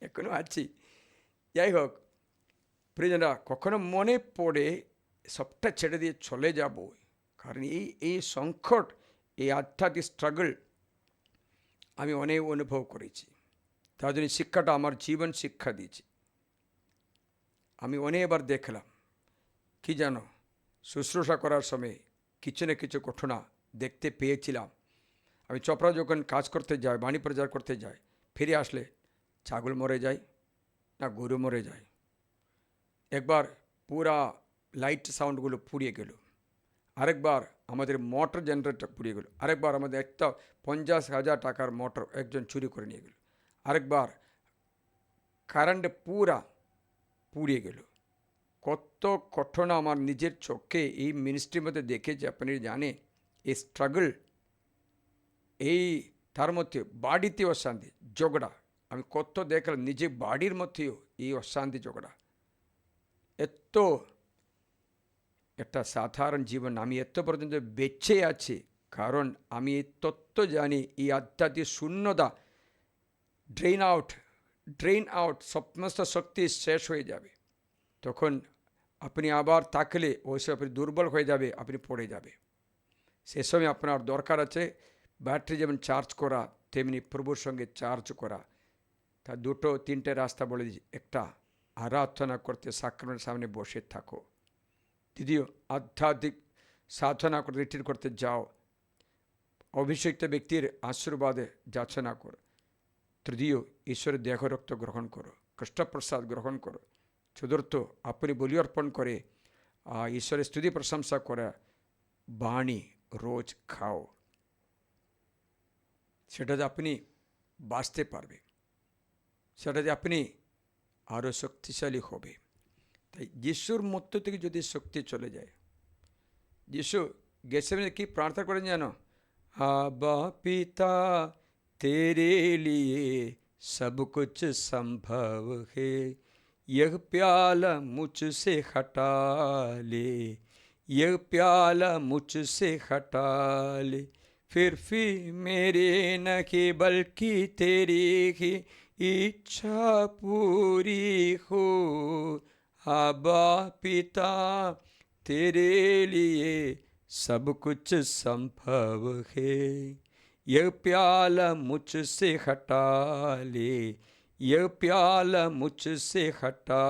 এখনও আছি। যাই হোক প্রিয়জনরা, কখনো মনে পড়ে সবটা ছেড়ে দিয়ে চলে যাব, কারণ এই সংকট, এই আধ্যাত্মিক স্ট্রাগল আমি অনেক অনুভব করেছি। তার জন্য শিক্ষাটা আমার জীবন শিক্ষা দিয়েছে। আমি অনেকবার দেখলাম, কি জানো, শুশ্রূষা করার সময় কিছু না কিছু ঘটনা দেখতে পেয়েছিলাম। আমি চপড়া যখন কাজ করতে যাই, বাণী প্রচার করতে যাই, ফিরে আসলে ছাগল মরে যায় না গরু মরে যায়। একবার পুরা লাইট সাউন্ডগুলো পুড়িয়ে গেল, আরেকবার আমাদের মোটর জেনারেটর পুড়িয়ে গেল, আরেকবার আমাদের একটা 50,000 টাকার মোটর একজন চুরি করে নিয়ে গেল, আরেকবার কারেন্টে পুরা পুড়িয়ে গেল। কত ঘটনা আমার নিজের চোখে এই মিনিস্ট্রির মধ্যে দেখেছি। আপনি জানেন এই স্ট্রাগল, এই তার মধ্যে বাড়িতে অশান্তি ঝগড়া, আমি কত দেখলাম নিজে বাড়ির মধ্যেও এই অশান্তি ঝগড়া। এত একটা সাধারণ জীবন আমি এত পর্যন্ত বেঁচে আছি কারণ আমি এই তত্ত্ব জানি, এই আধ্যাত্মিক শূন্যতা ড্রেন আউট সমস্ত শক্তি শেষ হয়ে যাবে। তখন আপনি আবার তাকলে ওইসব আপনি দুর্বল হয়ে যাবে, আপনি পড়ে যাবে। সে সময় আপনার দরকার আছে ব্যাটারি যেমন চার্জ করা, তেমনি প্রভুর সঙ্গে চার্জ করা। তা দুটো তিনটে রাস্তা বলে দিচ্ছি। একটা, আরাধনা করতে সাক্রামেন্টের সামনে বসে থাকো। দ্বিতীয়, আধ্যাত্মিক সাধনা করতে রিট্রিট করতে যাও, অভিষিক্ত ব্যক্তির আশীর্বাদে যাচনা করো। তৃতীয়, ঈশ্বরের দেহ রক্ত গ্রহণ করো, কৃষ্ণপ্রসাদ গ্রহণ করো। চতুর্থ, আপনি বলি অর্পণ করে ঈশ্বরের স্তুতি প্রশংসা করা বাণী রোজ খাও। সেটাতে আপনি বাঁচতে পারবে, সেটাতে আপনি আরও শক্তিশালী হবে। তাই যিশুর মধ্য থেকে যদি শক্তি চলে যায়, যিশু গেতসেমানে কি প্রার্থনা করেন জানো? আবা পিতা तेरे लिए सब कुछ संभव है, यह प्याला मुझसे हटा ले, यह प्याला मुझसे हटा ले, फिर मेरे नहीं बल्कि तेरी ही इच्छा पूरी हो। आबा पिता तेरे लिए सब कुछ संभव है, यह प्याला मुझसे हटा ले, यह प्याला मुझसे हटा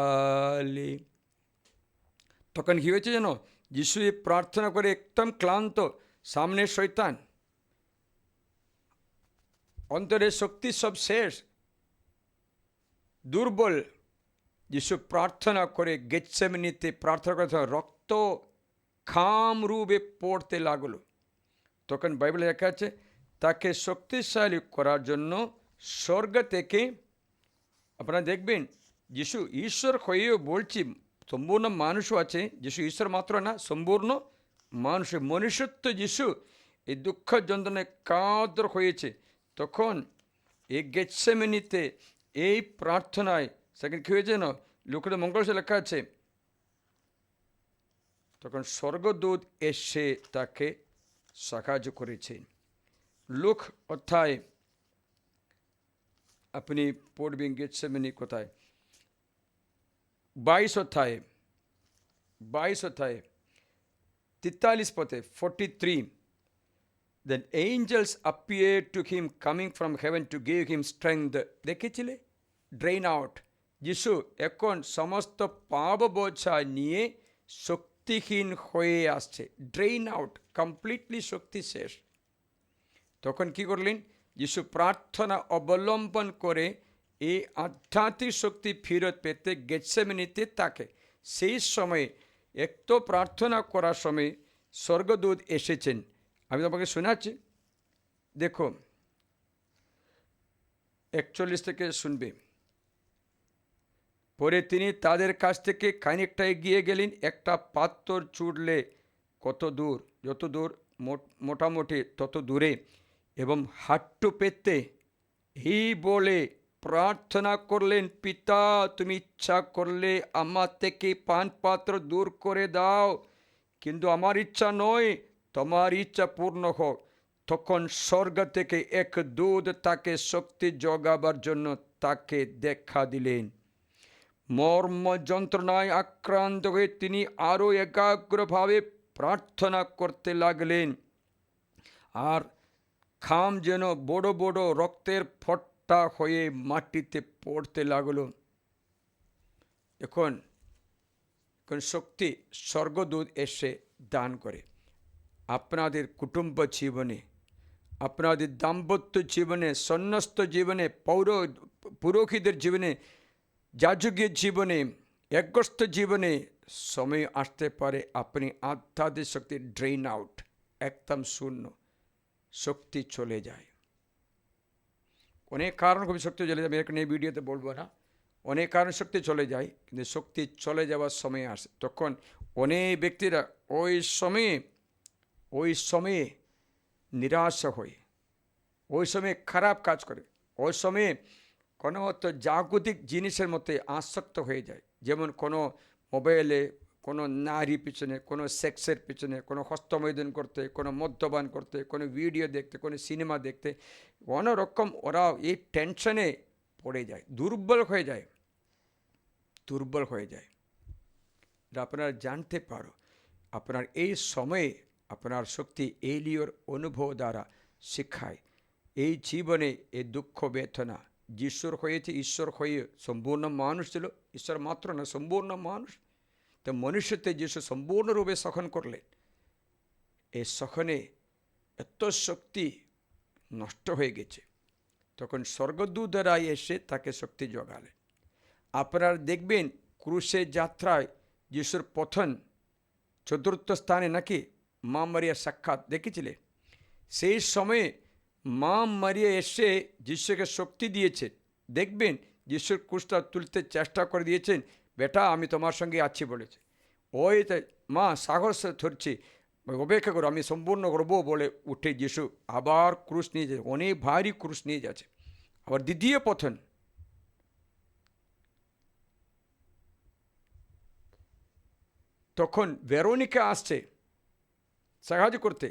ले। তখন কি হয়েছে জানো? যিশু প্রার্থনা করে একদম ক্লান্ত, সামনে শয়তান, অন্তরের শক্তি সব শেষ, দুর্বল। যিশু প্রার্থনা করে গেতসেমানিতে প্রার্থনা করে রক্ত খাম রূপে পড়তে লাগলো। তখন বাইবেলে লেখা আছে তাকে শক্তিশালী করার জন্য স্বর্গ থেকে, আপনারা দেখবেন যিশু ঈশ্বর হয়েও বলছি সম্পূর্ণ মানুষও আছে, যিশু ঈশ্বর মাত্র না, সম্পূর্ণ মানুষ, মনুষ্যত্ব যিশু এই দুঃখ যন্ত্রণায় কাতর হয়েছে। তখন এই গেতসেমানিতে এই প্রার্থনায় সেখানে কী হয়েছে না, লুকাস মঙ্গলসে লেখা আছে তখন স্বর্গদূত এসে তাকে সাহায্য করেছেন। লুক অধ্যায় আপনি পড়বেন গেতসেমানি কোথায়, 22 অধ্যায়ে 43 পথে 43, Then angels appeared to him coming from heaven to give him strength. দেখেছিলে? Drain out. যিশু এখন সমস্ত পাপ বোঝা নিয়ে শক্তিহীন হয়ে আসছে, ড্রেন আউট, কমপ্লিটলি শক্তি শেষ। তখন কি করলেন? যিশু প্রার্থনা অবলম্বন করে এই আধ্যাত্মিক শক্তি ফেরত পেতে গেতসেমানিতে তাকে, সেই সময়ে একটু প্রার্থনা করার সময় স্বর্গদূত এসেছেন। আমি তোমাকে শোনাচ্ছি, দেখো 41 থেকে শুনবে। পরে তিনি তাদের কাছ থেকে খানিকটা এগিয়ে গেলেন, একটা পাথর ছুঁড়লে কত দূর, যত দূর মোটামুটি তত দূরে, এবং হাঁটু পেতে এই বলে প্রার্থনা করলেন, পিতা তুমি ইচ্ছা করলে আমার থেকে পান পাত্র দূর করে দাও, কিন্তু আমার ইচ্ছা নয়, তোমার ইচ্ছা পূর্ণ হোক। তখন স্বর্গ থেকে এক দূত তাকে শক্তি জোগাবার জন্য তাকে দেখা দিলেন। মর্ম যন্ত্রণায় আক্রান্ত হয়ে তিনি আরও একাগ্রভাবে প্রার্থনা করতে লাগলেন, আর খাম যেন বড় বড় রক্তের ফোঁটা হয়ে মাটিতে পড়তে লাগলো। এখন শক্তি স্বর্গদূত এসে দান করে। আপনাদের কুটুম্ব জীবনে, আপনাদের দাম্পত্য জীবনে, সন্ন্যস্ত জীবনে, পুরোহিতের জীবনে, যাজকীয় জীবনে, একগ্রস্ত জীবনে সময় আসতে পারে আপনি আধ্যাত্মিক শক্তি ড্রেন আউট, একদম শূন্য, শক্তি চলে যায়। অনেক কারণ খুবই শক্তি চলে যায়, আমি এখন এই ভিডিওতে বলবো না, অনেক কারণ শক্তি চলে যায়, কিন্তু শক্তি চলে যাওয়ার সময় আসে। তখন অনেক ব্যক্তিরা ওই সময়ে নিরাশা হয়, ওই সময় খারাপ কাজ করে, ওই সময়ে কোনো তো জাগতিক জিনিসের মধ্যে আসক্ত হয়ে যায়, যেমন কোনো মোবাইলে, কোনো নারী পিছনে, কোনো সেক্সের পিছনে, কোনো হস্তমৈদন করতে, কোনো মদ্যপান করতে, কোনো ভিডিও দেখতে, কোনো সিনেমা দেখতে, অন্যরকম ওরা এই টেনশনে পড়ে যায়, দুর্বল হয়ে যায়, দুর্বল হয়ে যায়। এটা আপনারা জানতে পারো, আপনার এই সময়ে আপনার শক্তি এলিওর অনুভব দ্বারা শিখায়। এই জীবনে এই দুঃখ বেদনা, যিশুর হয়েছে, ঈশ্বর হয়ে সম্পূর্ণ মানুষ ছিল, ঈশ্বর মাত্র না, সম্পূর্ণ মানুষ। তো মনুষ্যতে যিশু সম্পূর্ণরূপে সহন করলেন। এই সহনে এত শক্তি নষ্ট হয়ে গেছে, তখন স্বর্গদূতরা এসে তাকে শক্তি জোগালেন। আপনারা দেখবেন ক্রুশে যাত্রায় যিশুর প্রথম চতুর্থ স্থানে নাকি মা মারিয়ার সাক্ষাৎ দেখেছিলেন। সেই সময়ে মা মারিয়া এসে যিশুকে শক্তি দিয়েছে। দেখবেন যিশুর ক্রুশটা তুলতে চেষ্টা করে দিয়েছেন, বেটা আমি তোমার সঙ্গে আছি বলেছে। ওই মা সাহস ধরছি, অপেক্ষা করো, আমি সম্পূর্ণ করবো বলে উঠে যিশু আবার ক্রুশ নিয়ে যাচ্ছে, অনেক ভারী ক্রুশ নিয়ে যাচ্ছে। আবার দ্বিতীয় পথন তখন ভেরোনিকা আসছে সাহায্য করতে,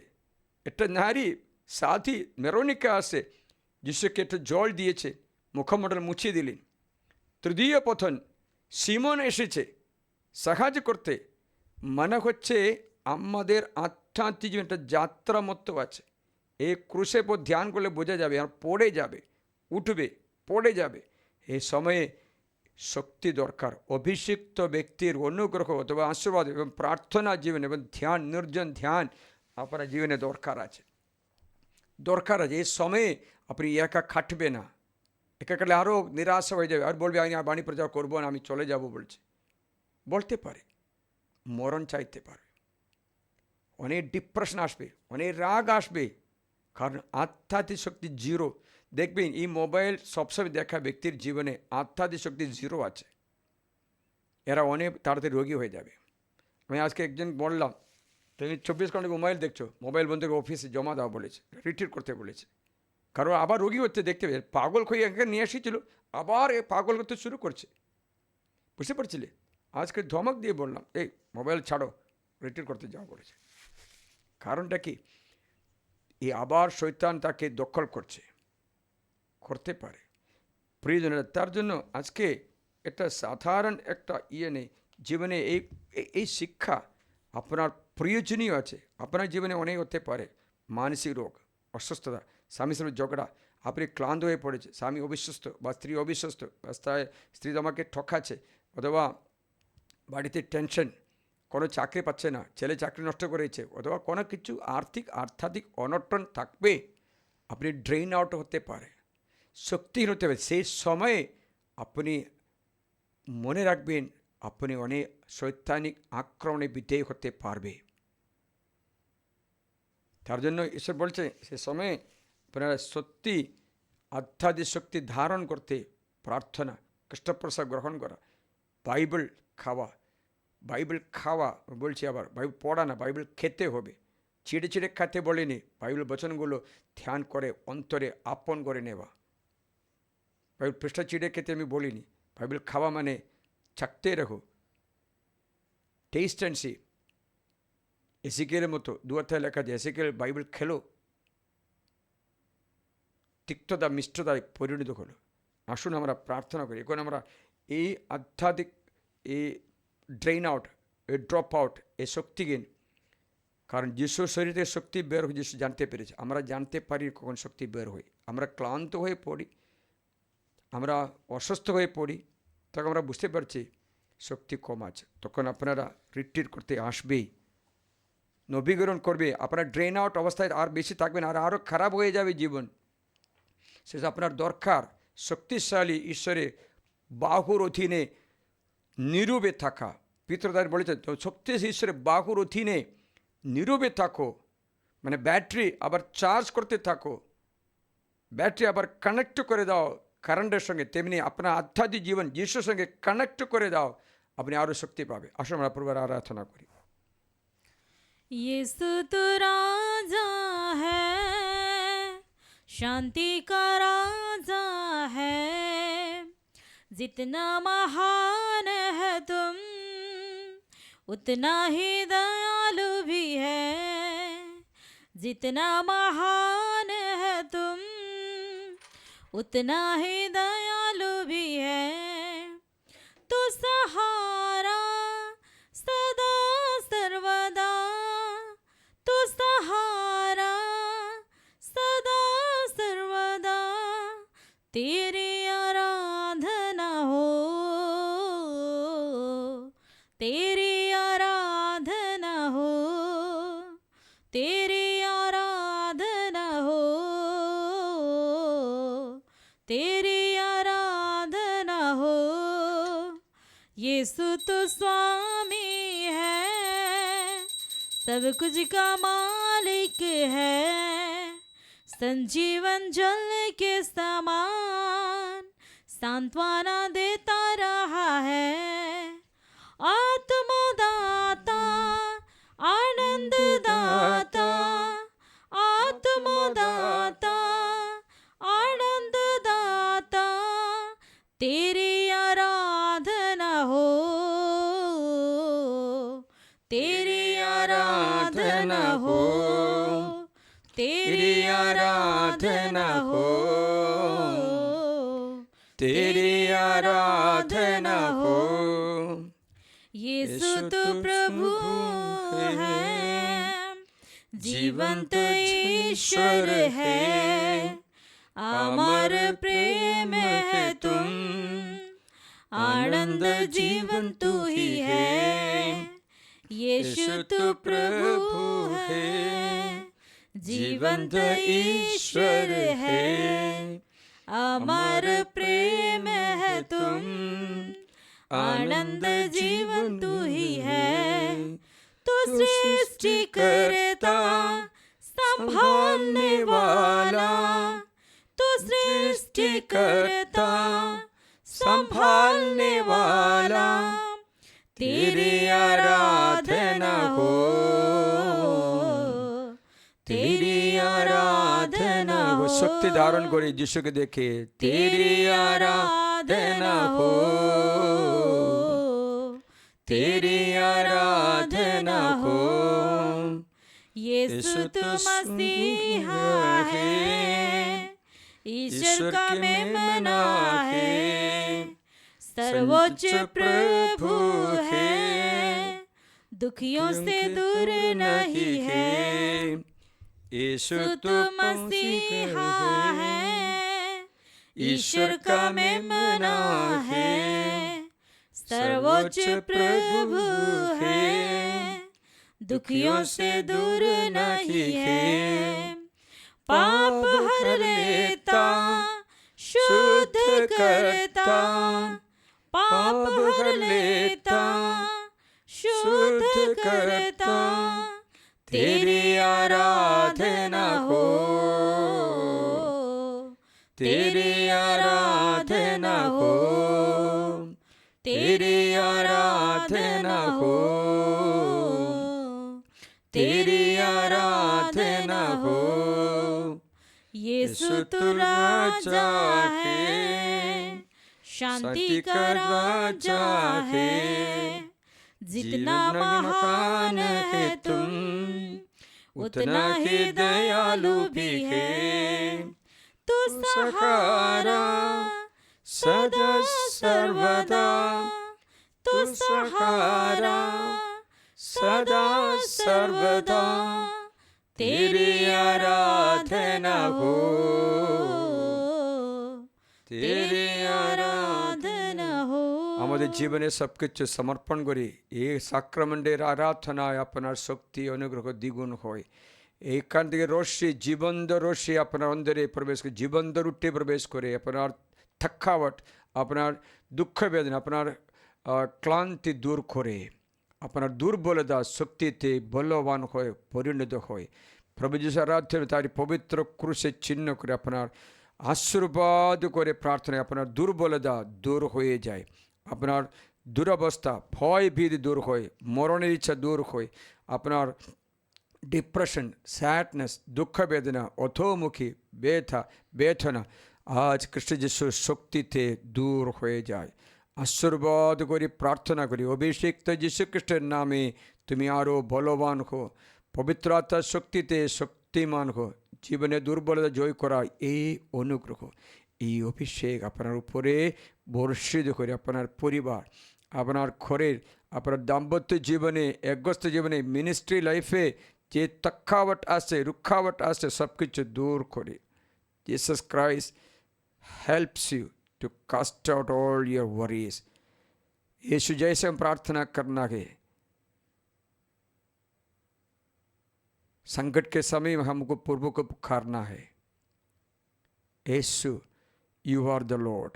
একটা নারী সাথী ভেরোনিকা আসে, যিশুকে একটা জল দিয়েছে, মুখমণ্ডল মুছিয়ে দিলেন। তৃতীয় পথন সিমন এসেছে সাহায্য করতে। মনে হচ্ছে আমাদের আধ্যাত্মিক জীবন একটা যাত্রা মতো আছে। এই ক্রুশের পর ধ্যান করলে বোঝা যাবে, আর পড়ে যাবে, উঠবে, পড়ে যাবে। এই সময়ে শক্তি দরকার। অভিষিক্ত ব্যক্তির অনুগ্রহ অথবা আশীর্বাদ এবং প্রার্থনা জীবন এবং ধ্যান, নির্জন ধ্যান আপনার জীবনে দরকার আছে, দরকার আছে। এই সময়ে আপনি একা খাটবে না, একা খাটলে আরও নিরাশা হয়ে যাবে, আর বলবে আমি বাণী প্রচার করবো না, আমি চলে যাব বলছে, বলতে পারে, মরণ চাইতে পারে, অনেক ডিপ্রেশন আসবে, অনেক রাগ আসবে, কারণ আধ্যাত্মিক শক্তি জিরো। দেখবেন এই মোবাইল সবসময় দেখা ব্যক্তির জীবনে আধ্যাত্মিক শক্তি জিরো আছে, এরা অনেক তাড়াতাড়ি রোগী হয়ে যাবে। আমি আজকে একজন বললাম, তুমি 24 ঘন্টা মোবাইল দেখছো, মোবাইল বন্ধ করে অফিসে জমা দাও বলেছে, রিট্রিট করতে বলেছে। কারণ আবার রোগী হচ্ছে, দেখতে পেয়ে পাগল হয়ে এখানে নিয়ে এসেছিল, আবার এ পাগল করতে শুরু করছে, বুঝতে পারছিলে? আজকে ধমক দিয়ে বললাম, এই মোবাইল ছাড়ো, রিট্রিট করতে যাও বলেছে। কারণটা কি? এই আবার শয়তান তাকে দখল করতে পারে প্রিয়জনেরা। তার জন্য আজকে একটা সাধারণ একটা নেই জীবনে, এই শিক্ষা আপনার প্রয়োজনীয় আছে। আপনার জীবনে অনেক হতে পারে মানসিক রোগ, অসুস্থতা, স্বামীর সঙ্গে ঝগড়া, আপনি ক্লান্ত হয়ে পড়েছে, স্বামী অবিশ্বস্ত বা স্ত্রী অবিশ্বস্ত, বা স্ত্রী তোমাকে ঠকাচ্ছে, অথবা বাড়িতে টেনশন, কোনো চাকরি পাচ্ছে না, ছেলে চাকরি নষ্ট করেছে, অথবা কোনো কিছু আর্থিক অনটন থাকবে, আপনি ড্রেন আউট হতে পারে, শক্তিহীন হতে পারে। সেই সময়ে আপনি মনে রাখবেন আপনি অনেক শৈতানিক আক্রমণে বিধেয় হতে পারবে। তার জন্য ঈশ্বর বলছে সে সময়ে আপনারা সত্যি আধ্যাত্মিক শক্তি ধারণ করতে প্রার্থনা, কৃষ্ণপ্রসাদ গ্রহণ করা, বাইবেল খাওয়া বলছি, আবার বাইবেল পড়া না, বাইবেল খেতে হবে। ছিঁড়ে খেতে বলেনি, বাইবেল বচনগুলো ধ্যান করে অন্তরে আপন করে নেওয়া। বাইবেল পৃষ্ঠা চিড়ে খেতে আমি বলিনি, বাইবেল খাওয়া মানে চাকতে রাখো, টেস্ট অ্যান্ড সি। এসিকেলের মতো 2 অধ্যায় লেখা আছে, এসিকেল বাইবেল খেলো, তিক্ততা মিষ্টতায় পরিণত হলো। আসুন আমরা প্রার্থনা করি, এখন আমরা এই আধ্যাত্মিক এই ড্রেন আউট, এই ড্রপ আউট, এই শক্তিহীন, কারণ যিশুর শরীরে শক্তি বের হয়ে যিশু জানতে পেরেছে। আমরা জানতে পারি কখন শক্তি বের হয়, আমরা ক্লান্ত হয়ে পড়ি, আমরা অসুস্থ হয়ে পড়ি, তখন আমরা বুঝতে পারছি শক্তি কম আছে। তখন আপনারা রিট্রিট করতে আসবেই, নবীকরণ করবে। আপনারা ড্রেন আউট অবস্থায় আর বেশি থাকবেন, আরও খারাপ হয়ে যাবে জীবন। সেটা আপনার দরকার শক্তিশালী ঈশ্বরের বাহুর অধীনে নীরবে থাকা। পিতৃদার বলেছে তো শক্তিশালী ঈশ্বরের বাহুর অধীনে নীরবে থাকো, মানে ব্যাটারি আবার চার্জ করতে থাকো, ব্যাটারি আবার কানেক্ট করে দাও কারেন্টের সঙ্গে, তেমনি আপনার আধ্যাত্মিক জীবন যিশুর সঙ্গে কানেক্ট করে দাও, আপনি আরও শক্তি পাবে। আসুন আমরা প্রভুর আরাধনা করি। यीशु तो राजा है, शांति का राजा है, जितना महान है तुम उतना ही दयालु भी है, जितना महान है तुम उतना ही दयालु भी है। तो सहारा सदा सर्वदा, तो सहारा सदा सर्वदा, तेरी आराधना हो, तेरी आराधना हो, तेरी आराधना हो, तेरी आराधना हो। यीशु तो स्वामी है, सब कुछ का मालिक है, संजीवन जल के समान सांत्वना देता रहा है। आत्मदाता आनंददाता, आत्मदाता आनंददाता, तेरी आराधना हो, तेरी आराधना हो, तेरी आराधना हो, तेरी आराधना हो। यीशु तो प्रभु है, जीवंत ईश्वर है, अमर प्रेम है तुम, आनंद जीवन तू ही है। यीशु तो प्रभु है, जीवंत ईश्वर है, अमर प्रेम है तुम, आनंद जीवन तू ही है। तो सृष्टि करता संभालने वाला, तो सृष्टि करता संभालने वाला, तेरी आराधना हो, तेरी आराधना हो। शक्ति धारण करे यीशु के देखे, तेरी आराधना हो, तेरी आराधना हो। यीशु तो मसीहा है, ईश्वर का मेमना है, सर्वोच्च प्रभु है, दुखियों से दूर नहीं है। यीशु तो मसीहा है, ईश्वर का मेमना है, सर्वोच्च प्रभु है, दुखियों से दूर नहीं है। पाप हर लेता, शुद्ध करता, पाप हर लेता, शुद्ध करता, तेरी आराधना हो, तेरी आराधना हो, तेरी आराधना हो, तेरी आराधना हो। यीशु तो राजा है, शांति का राजा है, जितना महान है तुम उतना ही दयालु भी है। तो सहारा सदा सर्वदा, तो सहारा सदा सर्वदा, तेरी आराधना हो, तेरी आराधना हो। আমাদের জীবনে সবকিছু সমর্পণ করি, এই সাক্রামেন্টের আরাধনায় আপনার শক্তি অনুগ্রহ দ্বিগুণ হয়। এইখান থেকে রশ্মি, জীবন্ত রশ্মি আপনার অন্তরে প্রবেশ করে, জীবন্ত রুটে প্রবেশ করে আপনার থকাওয়াট, আপনার দুঃখ বেদনা, আপনার ক্লান্তি দূর করে, আপনার দুর্বলতা শক্তিতে বলবান হয়ে পরিণত হয়। প্রভু যিশু আরাধনা তার পবিত্র ক্রুশে চিহ্ন করে আপনার আশীর্বাদ করে প্রার্থনায় আপনার দুর্বলতা দূর হয়ে যায়, আপনার দুরবস্থা ভয় ভীতি দূর হয়, মরণের ইচ্ছা দূর হয়, আপনার डिप्रेशन, सैडनेस, दुख वेदना, अधोमुखी व्यथा, वेदना आज খ্রিস্ট যিশুর শক্তিতে দূর হয়ে যায়। আশীর্বাদ করি, প্রার্থনা করি, অভিষিক্ত যীশু খ্রিস্টের নামে তুমি আরও বলবান হো, পবিত্র আত্মার শক্তিতে শক্তিমান হো, জীবনে দুর্বলতা জয় করা এই অনুগ্রহ, এই অভিষেক আপনার উপরে বর্ষিত করে আপনার পরিবার, আপনার ঘরের, আপনার দাম্পত্য জীবনে, একগ্রস্ত জীবনে, মিনিস্ট্রি লাইফে যে তক্কাওয়াট আসে, রুখাওয়াট আসে, সব কিছু দূর করে। Jesus Christ helps you to cast out all your worries. यीशु जैसे हम प्रार्थना करना है, संकट के समय में हमको प्रभु को पुकारना है। यीशु, you are the Lord.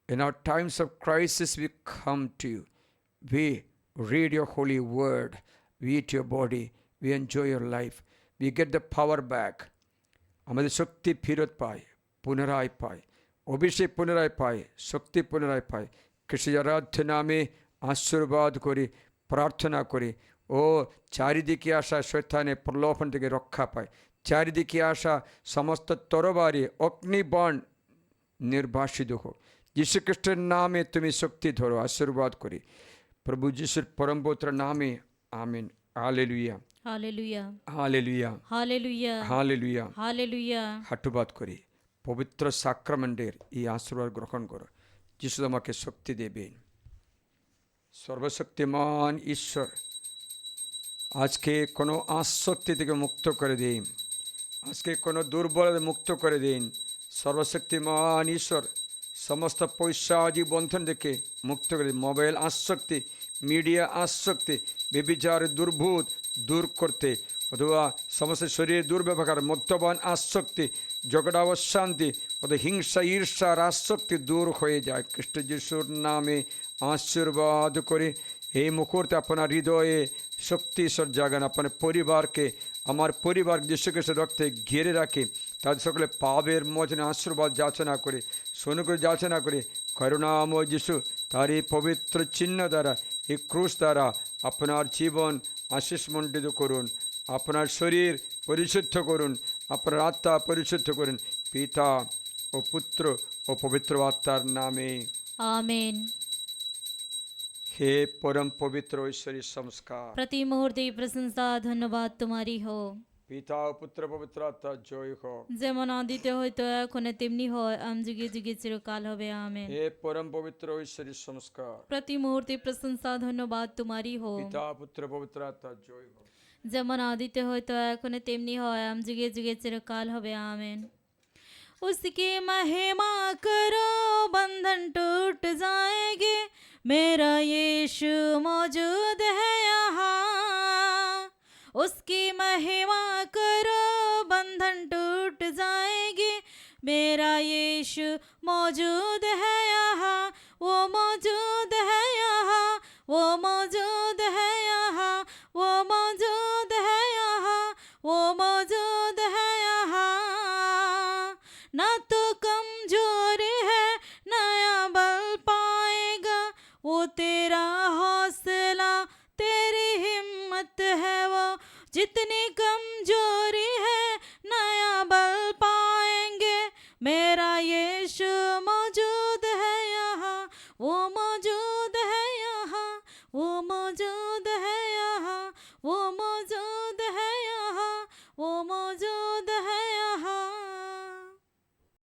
In our times of crisis we come to you. We read your holy word. We eat your body. We enjoy your life. We get the power back. আমাদের শক্তি ফেরত পায়, পুনরায় পায়, অভিষেক পুনরায় পায়, শক্তি পুনরায় পায়। কৃষ্ণ আরাধ্য নামে আশীর্বাদ করি, প্রার্থনা করি। ও চারিদিকে আসা শয়তানের প্রলোভন থেকে রক্ষা পায়, চারিদিকে আসা সমস্ত তরবারি অগ্নিবাণ নির্বাসিত হোক। যীশু খ্রিস্টের নামে তুমি শক্তি ধরো, আশীর্বাদ করি প্রভু যিশুর পরম পবিত্র নামে, আমিন। Hallelujah, hallelujah, hallelujah, hallelujah, hallelujah. Hallelujah. হাঁটুপাত করি, পবিত্র সাক্রামেন্টের এই আশীর্বাদ গ্রহণ করো। যিশু তোমাকে শক্তি দেবেন। সর্বশক্তিমান ঈশ্বর, আজকে কোনো আসক্তি থেকে মুক্ত করে দিন, আজকে কোনো দুর্বলতা মুক্ত করে দিন। সর্বশক্তিমান ঈশ্বর, সমস্ত পৈশাচিক বন্ধন থেকে মুক্ত করে দিন। মোবাইল আসক্তি, মিডিয়া আসক্তি, ব্যভিচার দুর্ভূত দূর করতে, অথবা সমস্ত শরীরের দুর্ব্যবহার, মদ্যপান আসক্তি, ঝগড়া অশান্তি, অথবা হিংসা ঈর্ষার আসক্তি দূর হয়ে যায়। খ্রিস্ট যিশুর নামে আশীর্বাদ করে এই মুহূর্তে আপনার হৃদয়ে শক্তি ঈশ্বর জাগান। আপনার পরিবারকে, আমার পরিবার যীশু খ্রিস্টের রক্তে ঘিরে রাখে, তাদের সকলে পাপের মোচনে আশীর্বাদ যাচনা করে, শোনো করে যাচনা করে, করুণাময় যিশু তার এই পবিত্র চিহ্ন দ্বারা, এই ক্রুশ দ্বারা আপনার জীবন আশীষমণ্ডিত করুন, আপনার শরীর পরিশুদ্ধ করুন, আপনার আত্মা পরিশুদ্ধ করুন, পিতা ও পুত্র ও পবিত্র আত্মার নামে आमीन। हे परम पवित्र ईश्वरीय संस्कार, प्रति मुहूर्ते प्रशंसा धन्यवाद तुम्हारी हो। पिता ও পুত্র পবিত্র আত্মা জয় হোক। যেমন আদিতে হয়তো এখন তেমনি হয়, আম যুগে যুগে চিরকাল হবে, আমেন। हे परम पवित्र ईश्वरीय संस्कार, प्रति मुहूर्ते प्रशंसा धन्यवाद तुम्हारी हो। पिता पुत्र पवित्र आत्मा जय হোক। যেমন আদিতে হয়তো এখন তেমনি হয়, আম যুগে যুগে চিরকাল হবে, আমেন। उसकी महिमा करो, बंधन टूट जाएंगे, मेरा यीशु मौजूद है यहाँ। उसकी महिमा करो, बंधन टूट जाएंगे, मेरा यीशु मौजूद है यहाँ। वो मौजूद है यहाँ, वो मौजूद है यहाँ, वो मौजूद है यहाँ, वो मौजूद है यहाँ। ना तो कमजोरी है, नया बल पाएगा, वो तेरा हौसला, तेरी हिम्मत है। वो जितनी कमजोरी है, नया बल पाएंगे, मेरा यीशु मौजूद